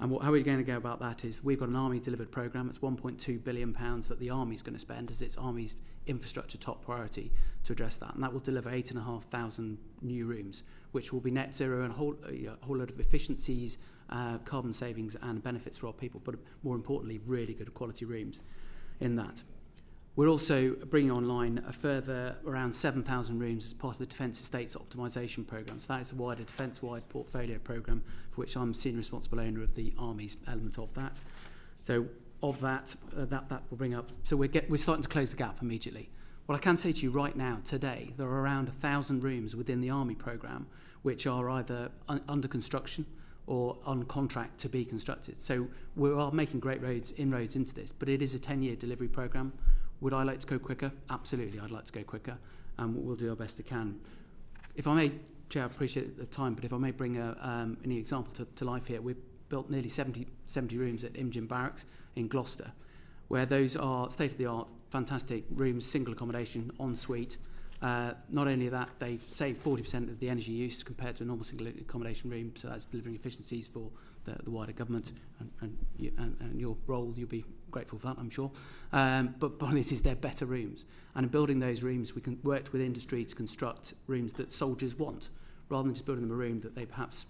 And how we're going to go about that is we've got an Army delivered programme. It's £1.2 billion that the Army's going to spend as its Army's infrastructure top priority to address that. And that will deliver 8,500 new rooms, which will be net zero and a whole load of efficiencies, carbon savings and benefits for our people, but more importantly, really good quality rooms in that. We're also bringing online a further around 7,000 rooms as part of the Defence Estates Optimisation Programme. So that is a wider defence-wide portfolio programme for which I'm senior responsible owner of the Army's element of that. So of that, that will bring up... So we're starting to close the gap immediately. What I can say to you right now, today, there are around 1,000 rooms within the Army programme which are either under construction or on contract to be constructed. So we are making great inroads into this, but it is a 10-year delivery programme. Would I like to go quicker? Absolutely, I'd like to go quicker, and we'll do our best to can. If I may, Chair, I appreciate the time, but if I may bring an example to life here, we've built nearly 70 rooms at Imogen Barracks in Gloucester, where those are state-of-the-art, fantastic rooms, single accommodation, en suite. Not only that, they save 40% of the energy use compared to a normal single accommodation room, so that's delivering efficiencies for the wider government and your role. You'll be grateful for that, I'm sure. But this is they're better rooms. And in building those rooms, we can work with industry to construct rooms that soldiers want, rather than just building them a room that they perhaps,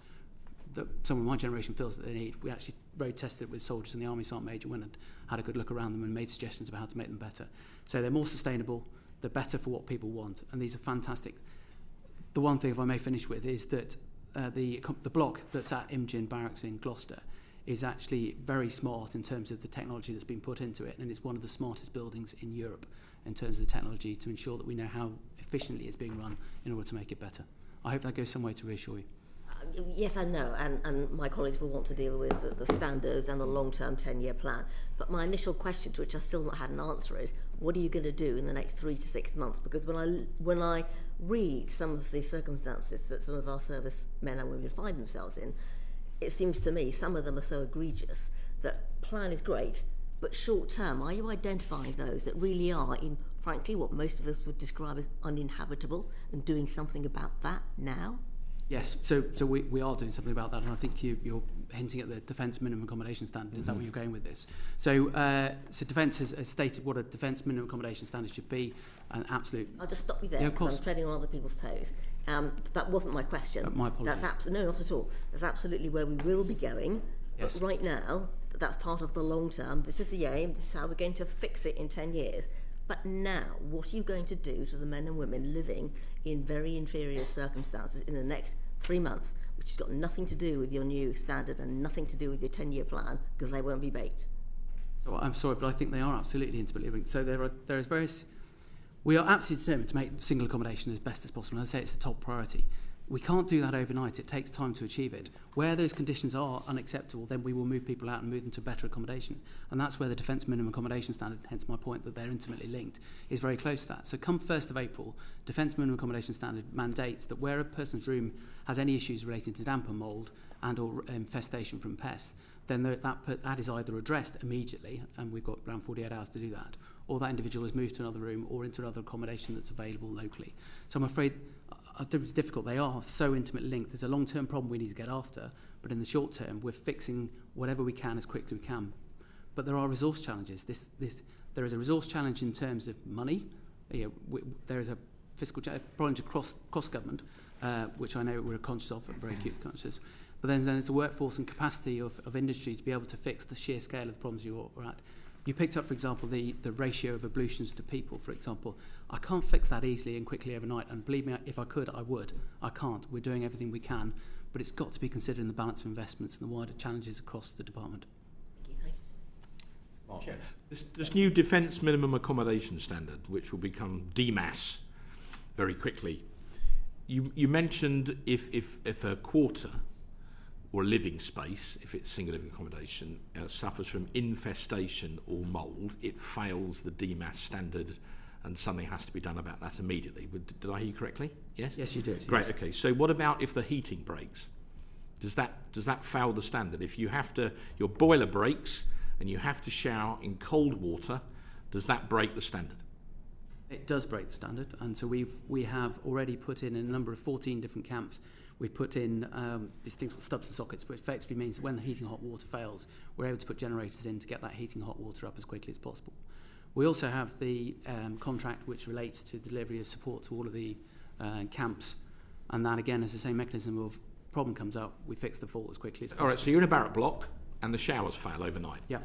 that someone in my generation feels that they need. We actually road tested it with soldiers in the Army Sergeant Major, went and had a good look around them and made suggestions about how to make them better. So they're more sustainable, they're better for what people want, and these are fantastic. The one thing, if I may finish with, is that the block that's at Imogen Barracks in Gloucester is actually very smart in terms of the technology that's been put into it, and it's one of the smartest buildings in Europe in terms of the technology to ensure that we know how efficiently it's being run in order to make it better. I hope that goes some way to reassure you. Yes, I know, and my colleagues will want to deal with the standards and the long-term 10-year plan. But my initial question, to which I still not had an answer, is what are you going to do in the next 3 to 6 months? Because when I read some of the circumstances that some of our service men and women find themselves in, it seems to me some of them are so egregious that plan is great, but short-term, are you identifying those that really are, in frankly, what most of us would describe as uninhabitable, and doing something about that now? Yes, so we are doing something about that, and I think you're hinting at the Defence Minimum Accommodation Standard. Is that where you're going with this? So Defence has stated what a Defence Minimum Accommodation Standard should be, an absolute... I'll just stop you there, yeah, of course. I'm treading on other people's toes. That wasn't my question. My apologies. No, not at all. That's absolutely where we will be going. Yes. But right now, that's part of the long term. This is the aim. This is how we're going to fix it in 10 years. But now, what are you going to do to the men and women living in very inferior circumstances in the next 3 months, which has got nothing to do with your new standard and nothing to do with your 10-year plan, because they won't be baked. So I'm sorry, but I think they are absolutely intimately linked. So there is various. We are absolutely determined to make single accommodation as best as possible. And I say it's the top priority. We can't do that overnight. It takes time to achieve it. Where those conditions are unacceptable, then we will move people out and move them to better accommodation. And that's where the Defence Minimum Accommodation Standard, hence my point that they're intimately linked, is very close to that. So come 1st of April, Defence Minimum Accommodation Standard mandates that where a person's room has any issues relating to damp and mould and or infestation from pests, then that is either addressed immediately, and we've got around 48 hours to do that, or that individual is moved to another room or into another accommodation that's available locally. So I'm afraid it's difficult. They are so intimately linked. There's a long-term problem we need to get after, but in the short term, we're fixing whatever we can as quick as we can. But there are resource challenges. There is a resource challenge in terms of money. There is a fiscal challenge across government, which I know we're conscious of, very acutely conscious. But then there's a workforce and capacity of industry to be able to fix the sheer scale of the problems you're at. You picked up, for example, the ratio of ablutions to people, for example. I can't fix that easily and quickly overnight, and believe me, if I could, I would. I can't. We're doing everything we can, but it's got to be considered in the balance of investments and the wider challenges across the department. This new Defence Minimum Accommodation Standard, which will become DMAS very quickly, you mentioned if a quarter or a living space, if it's single living accommodation, suffers from infestation or mould, it fails the DMAS standard and something has to be done about that immediately. Did I hear you correctly? Yes? Yes, you did. Great, yes. okay. So what about if the heating breaks? Does that fail the standard? If your boiler breaks and you have to shower in cold water, does that break the standard? It does break the standard, and so we have already put in a number of 14 different camps. We've put in these things called stubs and sockets, which effectively means that when the heating hot water fails, we're able to put generators in to get that heating hot water up as quickly as possible. We also have the contract which relates to delivery of support to all of the camps, and that again is the same mechanism of problem comes up, we fix the fault as quickly as possible. All right, so you're in a barrack block and the showers fail overnight. Yeah.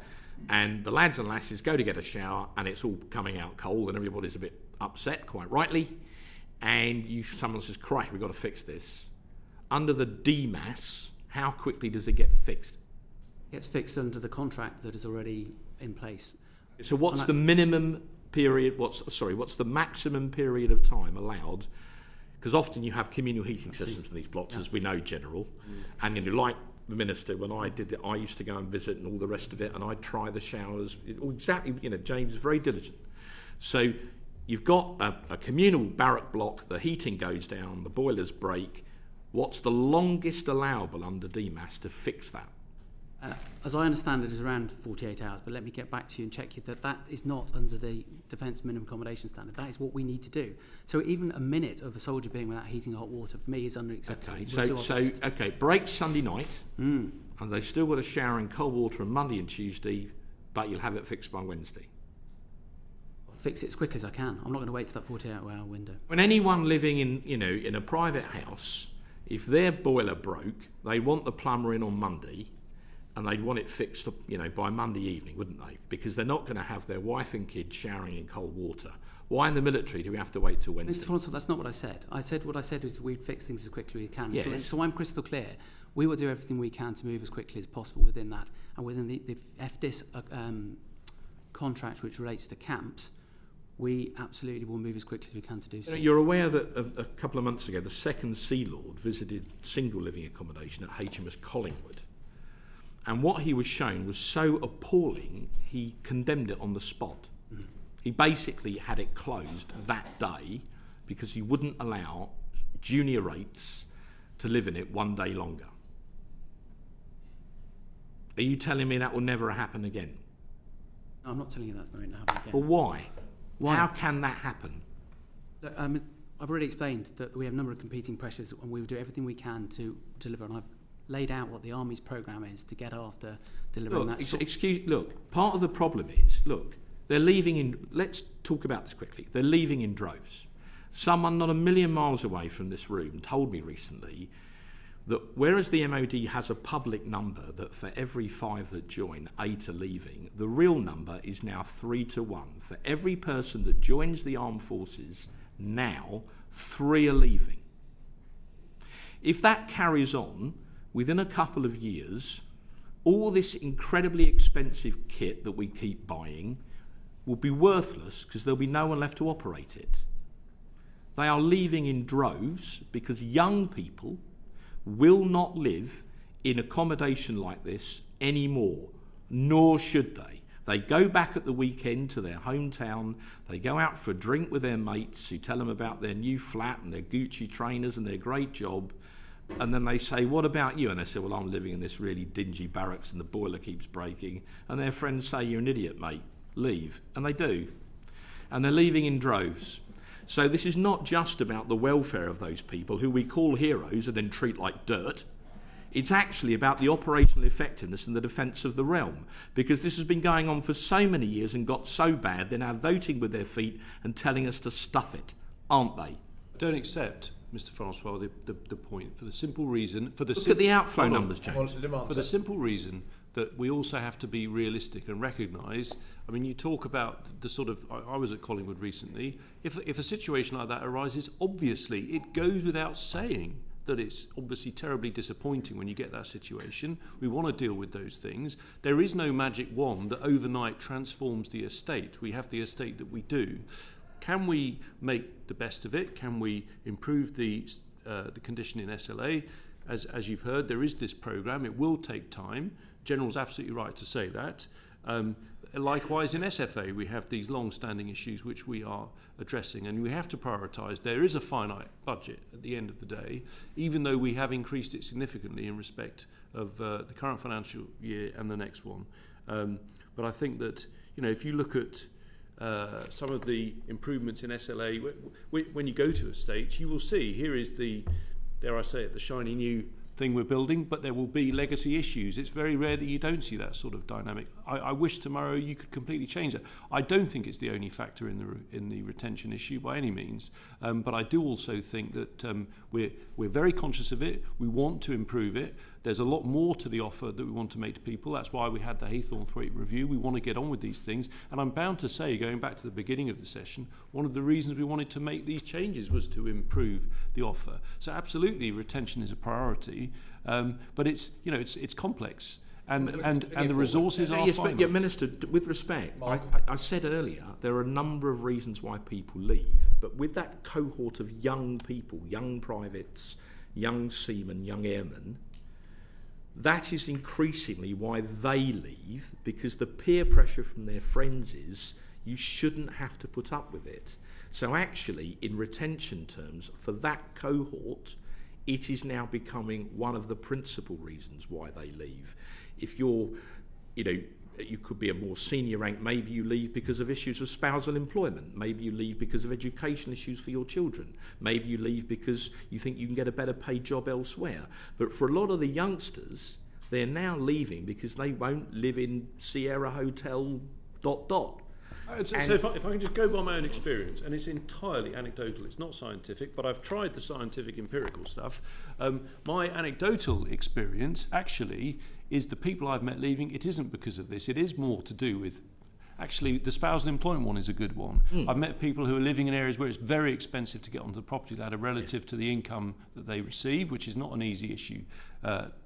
And the lads and lasses go to get a shower and it's all coming out cold and everybody's a bit upset, quite rightly, and someone says, crikey, we've got to fix this. Under the DMAS, how quickly does it get fixed? It gets fixed under the contract that is already in place. So what's the minimum period, what's the maximum period of time allowed? Because often you have communal heating systems in these blocks, as we know, General. And like the Minister, when I did it, I used to go and visit and all the rest of it, and I'd try the showers. Exactly, James is very diligent. So you've got a communal barrack block, the heating goes down, the boilers break. What's the longest allowable under DMAS to fix that? As I understand it, is around 48 hours, but let me get back to you and check you that is not under the Defence Minimum Accommodation Standard. That is what we need to do. So even a minute of a soldier being without heating hot water, for me, is unacceptable. Okay, breaks Sunday night, and they've still got a shower in cold water on Monday and Tuesday, but you'll have it fixed by Wednesday. I'll fix it as quickly as I can. I'm not going to wait to that 48-hour window. When anyone living in a private house, if their boiler broke, they want the plumber in on Monday, and they'd want it fixed, by Monday evening, wouldn't they? Because they're not going to have their wife and kids showering in cold water. Why in the military do we have to wait till Wednesday? Mr. Fonsell, that's not what I said. What I said was we'd fix things as quickly as we can. Yes. So I'm crystal clear. We will do everything we can to move as quickly as possible within that. And within the FDIS contract, which relates to camps, we absolutely will move as quickly as we can to do so. You're aware that a couple of months ago, the second Sea Lord visited single living accommodation at HMS Collingwood. And what he was shown was so appalling, he condemned it on the spot. Mm-hmm. He basically had it closed that day because he wouldn't allow junior rates to live in it one day longer. Are you telling me that will never happen again? No, I'm not telling you that's not going to happen again. Well, why? Why? How can that happen? Look, I've already explained that we have a number of competing pressures and we will do everything we can to deliver. And I've laid out what the Army's programme is to get after delivering that. Part of the problem is, they're leaving let's talk about this quickly. They're leaving in droves. Someone not a million miles away from this room told me recently that whereas the MOD has a public number that for every 5 that join, 8 are leaving, the real number is now 3 to 1. For every person that joins the armed forces, now 3 are leaving. If that carries on, within a couple of years, all this incredibly expensive kit that we keep buying will be worthless because there'll be no one left to operate it. They are leaving in droves because young people will not live in accommodation like this anymore, nor should they. They go back at the weekend to their hometown, they go out for a drink with their mates who tell them about their new flat and their Gucci trainers and their great job, and then they say, what about you? And they say, well, I'm living in this really dingy barracks and the boiler keeps breaking. And their friends say, you're an idiot, mate, leave. And they do. And they're leaving in droves. So this is not just about the welfare of those people who we call heroes and then treat like dirt. It's actually about the operational effectiveness and the defence of the realm, because this has been going on for so many years and got so bad they're now voting with their feet and telling us to stuff it, aren't they? I don't accept, Mr. Francois, the point for the simple reason... Look at the outflow numbers, James. For the simple reason that we also have to be realistic and recognise, I mean, you talk about the sort of... I was at Collingwood recently. If a situation like that arises, obviously it goes without saying that it's obviously terribly disappointing when you get that situation. We want to deal with those things. There is no magic wand that overnight transforms the estate. We have the estate that we do. Can we make the best of it? Can we improve the condition in SLA? As you've heard, there is this programme. It will take time. General's absolutely right to say that. Likewise, in SFA, we have these long-standing issues which we are addressing, and we have to prioritise. There is a finite budget at the end of the day, even though we have increased it significantly in respect of the current financial year and the next one. But I think that, if you look at some of the improvements in SLA, when you go to estates, you will see here is the, dare I say it, the shiny new thing we're building, but there will be legacy issues. It's very rare that you don't see that sort of dynamic. I wish tomorrow you could completely change that. I don't think it's the only factor in the retention issue by any means, but I do also think that we're very conscious of it. We want to improve it. There's a lot more to the offer that we want to make to people. That's why we had the Haythornthwaite review. We want to get on with these things. And I'm bound to say, going back to the beginning of the session, one of the reasons we wanted to make these changes was to improve the offer. So absolutely, retention is a priority, but it's complex. And the resources are finite. But Minister, with respect, I said earlier, there are a number of reasons why people leave. But with that cohort of young people, young privates, young seamen, young airmen, that is increasingly why they leave, because the peer pressure from their friends is you shouldn't have to put up with it. So actually, in retention terms, for that cohort, it is now becoming one of the principal reasons why they leave. If you're, you could be a more senior rank, maybe you leave because of issues of spousal employment, maybe you leave because of educational issues for your children, maybe you leave because you think you can get a better paid job elsewhere. But for a lot of the youngsters, they're now leaving because they won't live in Sierra Hotel ... So if I can just go by my own experience, and it's entirely anecdotal, it's not scientific, but I've tried the scientific empirical stuff. My anecdotal experience actually is the people I've met leaving, it isn't because of this, it is more to do with, actually the spousal employment one is a good one. I've met people who are living in areas where it's very expensive to get onto the property ladder relative to the income that they receive, which is not an easy issue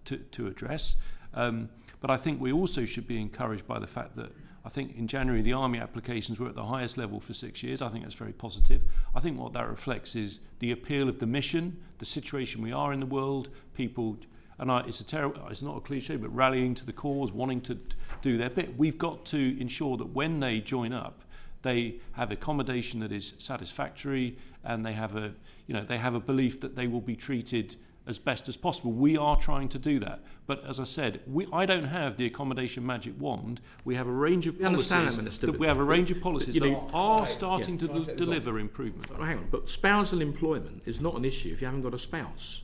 to address. But I think we also should be encouraged by the fact that I think in January the Army applications were at the highest level for 6 years. I think that's very positive. I think what that reflects is the appeal of the mission, the situation we are in the world, people, and it's not a cliche, but rallying to the cause, wanting to do their bit. We've got to ensure that when they join up, they have accommodation that is satisfactory, and they have a belief that they will be treated as best as possible. We are trying to do that. But as I said, I don't have the accommodation magic wand. We have a range of policies that are starting to deliver improvement. But hang on, but spousal employment is not an issue if you haven't got a spouse.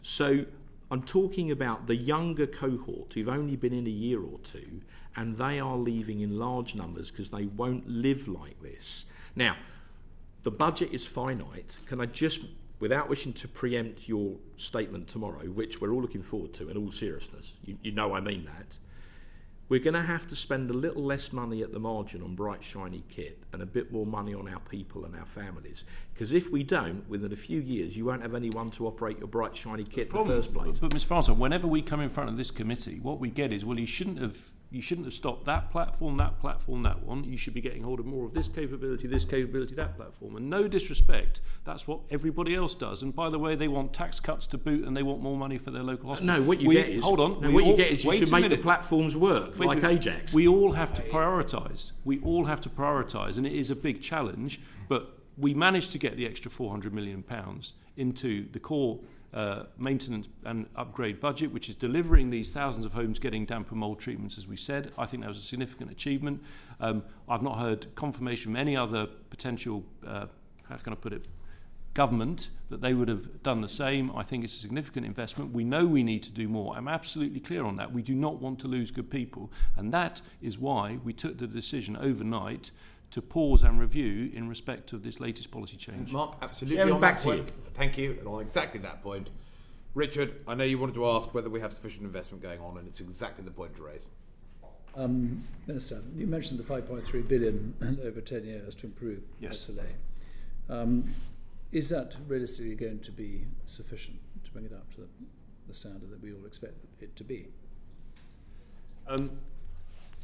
So I'm talking about the younger cohort who've only been in a year or two, and they are leaving in large numbers because they won't live like this. Now, the budget is finite. Can I just, without wishing to preempt your statement tomorrow, which we're all looking forward to in all seriousness, you know I mean that, we're going to have to spend a little less money at the margin on bright, shiny kit and a bit more money on our people and our families. Because if we don't, within a few years, you won't have anyone to operate your bright, shiny kit in the first place. But Ms. Francis, whenever we come in front of this committee, what we get is, well, you shouldn't have stopped that platform, that one. You should be getting hold of more of this capability, that platform. And no disrespect, that's what everybody else does. And by the way, they want tax cuts to boot and they want more money for their local hospital. No, what you get is... Hold on. No, what you get is you should make the platforms work, like Ajax. We all have to prioritise. And it is a big challenge, but we managed to get the extra £400 million into the core maintenance and upgrade budget, which is delivering these thousands of homes getting damp and mould treatments, as we said. I think that was a significant achievement. I've not heard confirmation from any other potential, government that they would have done the same. I think it's a significant investment. We know we need to do more. I'm absolutely clear on that. We do not want to lose good people. And that is why we took the decision overnight to pause and review in respect of this latest policy change. Mark, absolutely. On back to you. Thank you. And on exactly that point, Richard, I know you wanted to ask whether we have sufficient investment going on, and it's exactly the point to raise. Minister, you mentioned the 5.3 billion over 10 years to improve SLA. Is that realistically going to be sufficient to bring it up to the standard that we all expect it to be?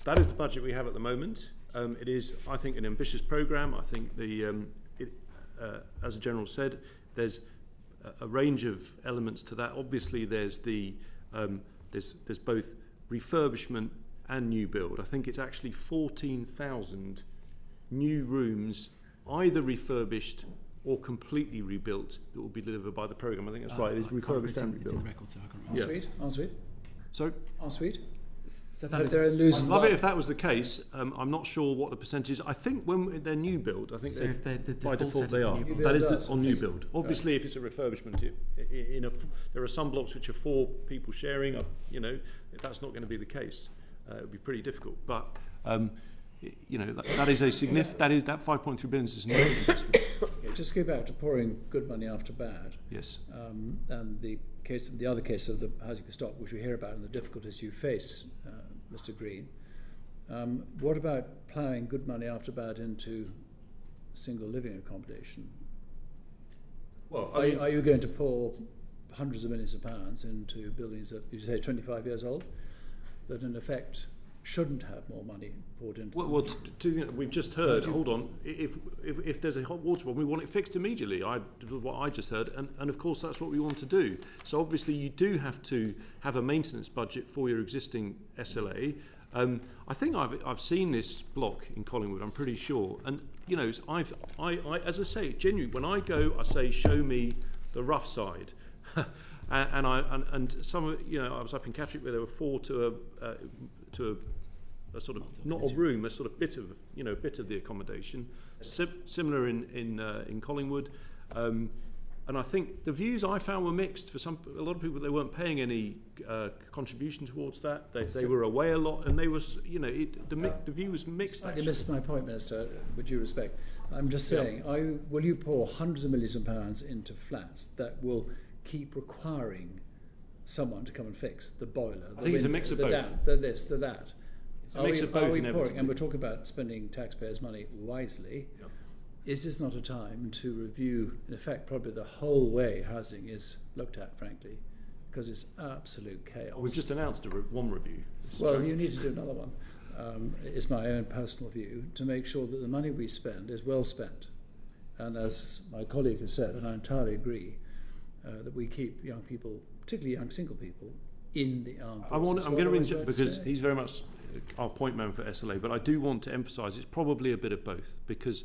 That is the budget we have at the moment. It is, I think, an ambitious programme. I think as the General said, there's a range of elements to that. Obviously, there's there's both refurbishment and new build. I think it's actually 14,000 new rooms, either refurbished or completely rebuilt, that will be delivered by the programme. I think that's right. It is refurbished and rebuilt. Ensuite? Sorry? Ensuite? I'd love it if that was the case. I'm not sure what the percentage is. I think when they're new build, I think so if they're by default they are. That is on new build. Obviously, if it's a refurbishment, there are some blocks which are 4 people sharing. If that's not going to be the case, it would be pretty difficult. But that is a significant. That 5.3 billion is a significant investment. Just go back to pouring good money after bad. Yes. And the other case of the housing stock, which we hear about, and the difficulties you face, Mr. Green. What about ploughing good money after bad into single living accommodation? Well, are you going to pour hundreds of millions of pounds into buildings that you say 25 years old, that in effect shouldn't have more money poured into them? Well, we've just heard, hold on, if there's a hot water problem, we want it fixed immediately. What I just heard, and of course that's what we want to do. So obviously you do have to have a maintenance budget for your existing SLA. I think I've seen this block in Collingwood, I'm pretty sure, and I as I say, genuinely, when I go, I say, show me the rough side. and some of I was up in Catterick where there were 4 to a sort of not a room, a sort of bit of the accommodation. Similar in Collingwood, and I think the views I found were mixed. For a lot of people, they weren't paying any contribution towards that. They were away a lot, and they was the view was mixed. You missed my point, Minister. With due respect, I'm just saying, will you pour hundreds of millions of pounds into flats that will keep requiring someone to come and fix the boiler? I think it's a mix of both. The this, the that. It's a mix of both. And we're talking about spending taxpayers' money wisely. Yep. Is this not a time to review, in effect, probably the whole way housing is looked at, frankly, because it's absolute chaos? We've just announced one review. Well, you need to do another one. It's my own personal view, to make sure that the money we spend is well spent. And as my colleague has said, and I entirely agree, that we keep young people, particularly young single people, in the armed forces. I'm going to interject because he's very much our point man for SLA, but I do want to emphasise it's probably a bit of both, because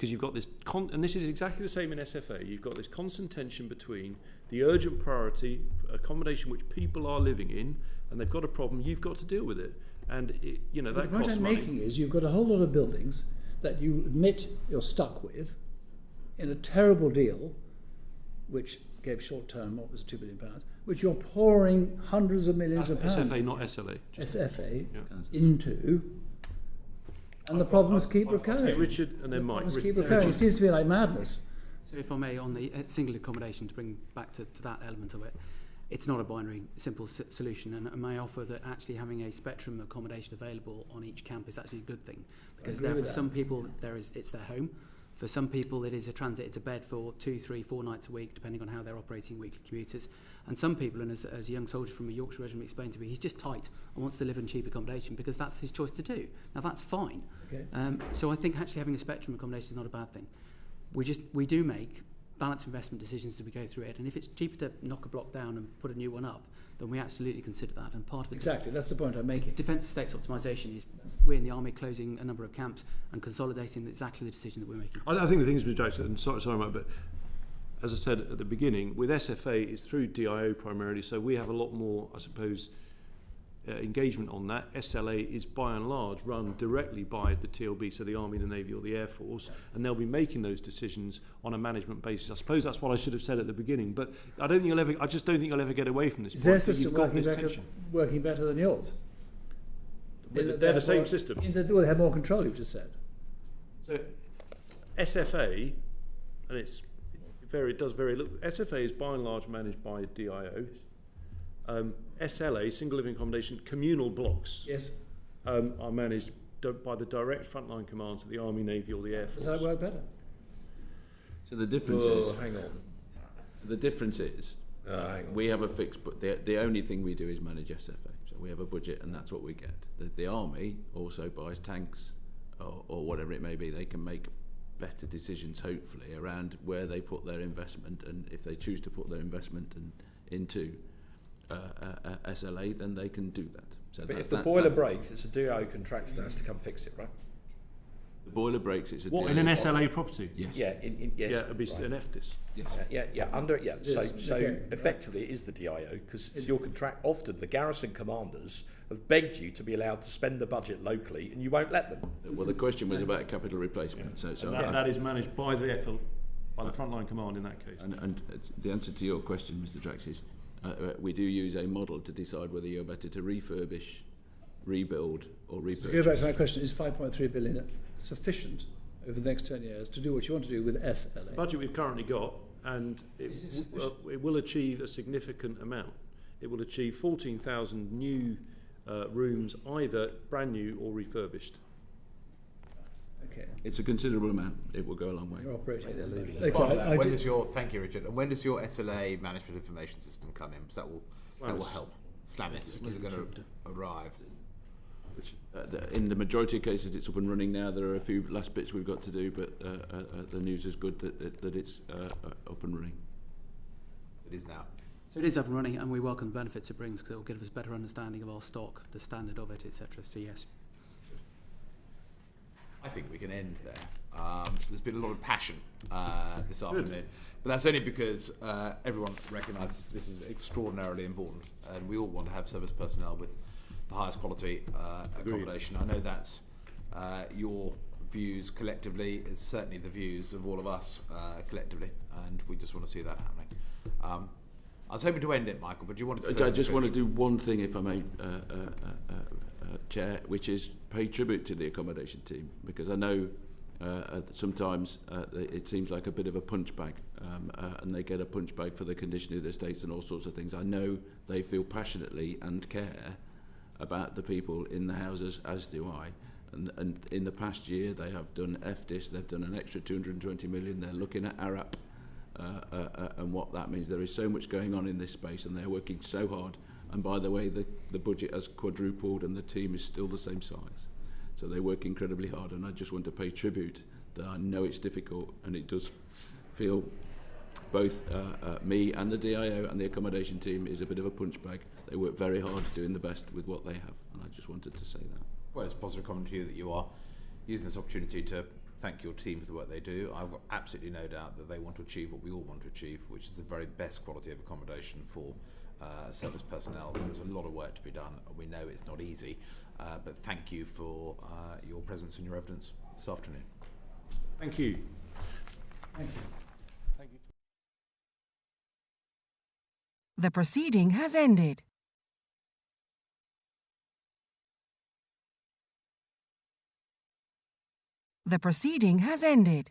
you've got this, and this is exactly the same in SFA, you've got this constant tension between the urgent priority, accommodation which people are living in, and they've got a problem, you've got to deal with it. And that costs money. The point I'm making is you've got a whole lot of buildings that you admit you're stuck with in a terrible deal, which gave short-term, what was £2 billion, which you're pouring hundreds of millions of pounds. SFA, not SLA. SFA into, and the problems keep recurring. Take Richard and then Mike. It seems to be like madness. So if I may, on the single accommodation, to bring back to that element of it, it's not a binary, simple solution, and may offer that actually having a spectrum of accommodation available on each camp is actually a good thing, because there, for some people it's their home. For some people, it is a transit, it's a bed for 2, 3, 4 nights a week, depending on how they're operating weekly commuters. And some people, and as a young soldier from a Yorkshire regiment explained to me, he's just tight and wants to live in cheap accommodation because that's his choice to do. Now, that's fine. Okay. So I think actually having a spectrum of accommodation is not a bad thing. We do make balanced investment decisions as we go through it, and if it's cheaper to knock a block down and put a new one up, then we absolutely consider that. And part of the Exactly, that's the point I'm making. Defence Estates optimisation is we in the Army closing a number of camps and consolidating exactly the decision that we're making. I think the thing is, Mr. Jackson, and sorry, Mike, but as I said at the beginning, with SFA it's through DIO primarily, so we have a lot more, I suppose, engagement on that. SLA is by and large run directly by the TLB, so the Army, the Navy or the Air Force, and they'll be making those decisions on a management basis. I suppose that's what I should have said at the beginling, but I just don't think you'll ever get away from this. Is their system working better than yours? They're the same system. Well, they have more control, you've just said. So SFA, and it does very little. SFA is by and large managed by DIO. SLA, single living accommodation, communal blocks, yes, are managed by the direct frontline commands of the Army, Navy or the Air Force. Does that work better? So the difference is... Hang on. The difference is we have a fixed... But the only thing we do is manage SFA. So we have a budget and that's what we get. The Army also buys tanks or whatever it may be. They can make better decisions, hopefully, around where they put their investment, and if they choose to put their investment into SLA, then they can do that. So but if the boiler breaks, it's a DIO contractor that has to come fix it, right? The boiler breaks, it's a DIO. What, in an SLA property? Yes. Yeah, yes. Yeah, it'd be an FDIS. Yes. So effectively it is the DIO, because your contract, often the garrison commanders have begged you to be allowed to spend the budget locally and you won't let them. Well, the question was about capital replacement. So that is managed by the FL, by the frontline command in that case. And the answer to your question, Mr. Drax, is we do use a model to decide whether you're better to refurbish, rebuild or repurchase. To go back to my question, is 5.3 billion sufficient over the next 10 years to do what you want to do with SLA? The budget we've currently got, and it will achieve a significant amount. It will achieve 14,000 new rooms, either brand new or refurbished. Okay. It's a considerable amount. It will go a long way. You're operating. Thank you, Richard. And when does your SLA management information system come in? Because that will help. SLAMIS. When's it going to arrive? In the majority of cases, it's up and running now. There are a few last bits we've got to do, but the news is good that it's up and running. It is now. So it is up and running, and we welcome the benefits it brings, because it will give us a better understanding of our stock, the standard of it, etc. So yes. I think we can end there. There's been a lot of passion this afternoon, but that's only because everyone recognises this is extraordinarily important, and we all want to have service personnel with the highest quality accommodation. I know that's your views collectively. It's certainly the views of all of us collectively, and we just want to see that happening. I was hoping to end it, Michael, but do you want to say... I just want to do one thing, if I may, Chair, which is pay tribute to the accommodation team, because I know sometimes it seems like a bit of a punch bag, and they get a punch bag for the condition of the estates and all sorts of things. I know they feel passionately and care about the people in the houses, as do I. And in the past year, they have done FDIS, they've done an extra 220 million, they're looking at ARAP, and what that means. There is so much going on in this space, and they're working so hard. And by the way, the budget has quadrupled, and the team is still the same size. So they work incredibly hard, and I just want to pay tribute that I know it's difficult, and it does feel both me and the DIO and the accommodation team is a bit of a punch bag. They work very hard doing the best with what they have, and I just wanted to say that. Well, it's a positive comment to you that you are using this opportunity to thank your team for the work they do. I've got absolutely no doubt that they want to achieve what we all want to achieve, which is the very best quality of accommodation for service personnel. There's a lot of work to be done. We know it's not easy, but thank you for your presence and your evidence this afternoon. Thank you. Thank you. Thank you. The proceeding has ended. The proceeding has ended.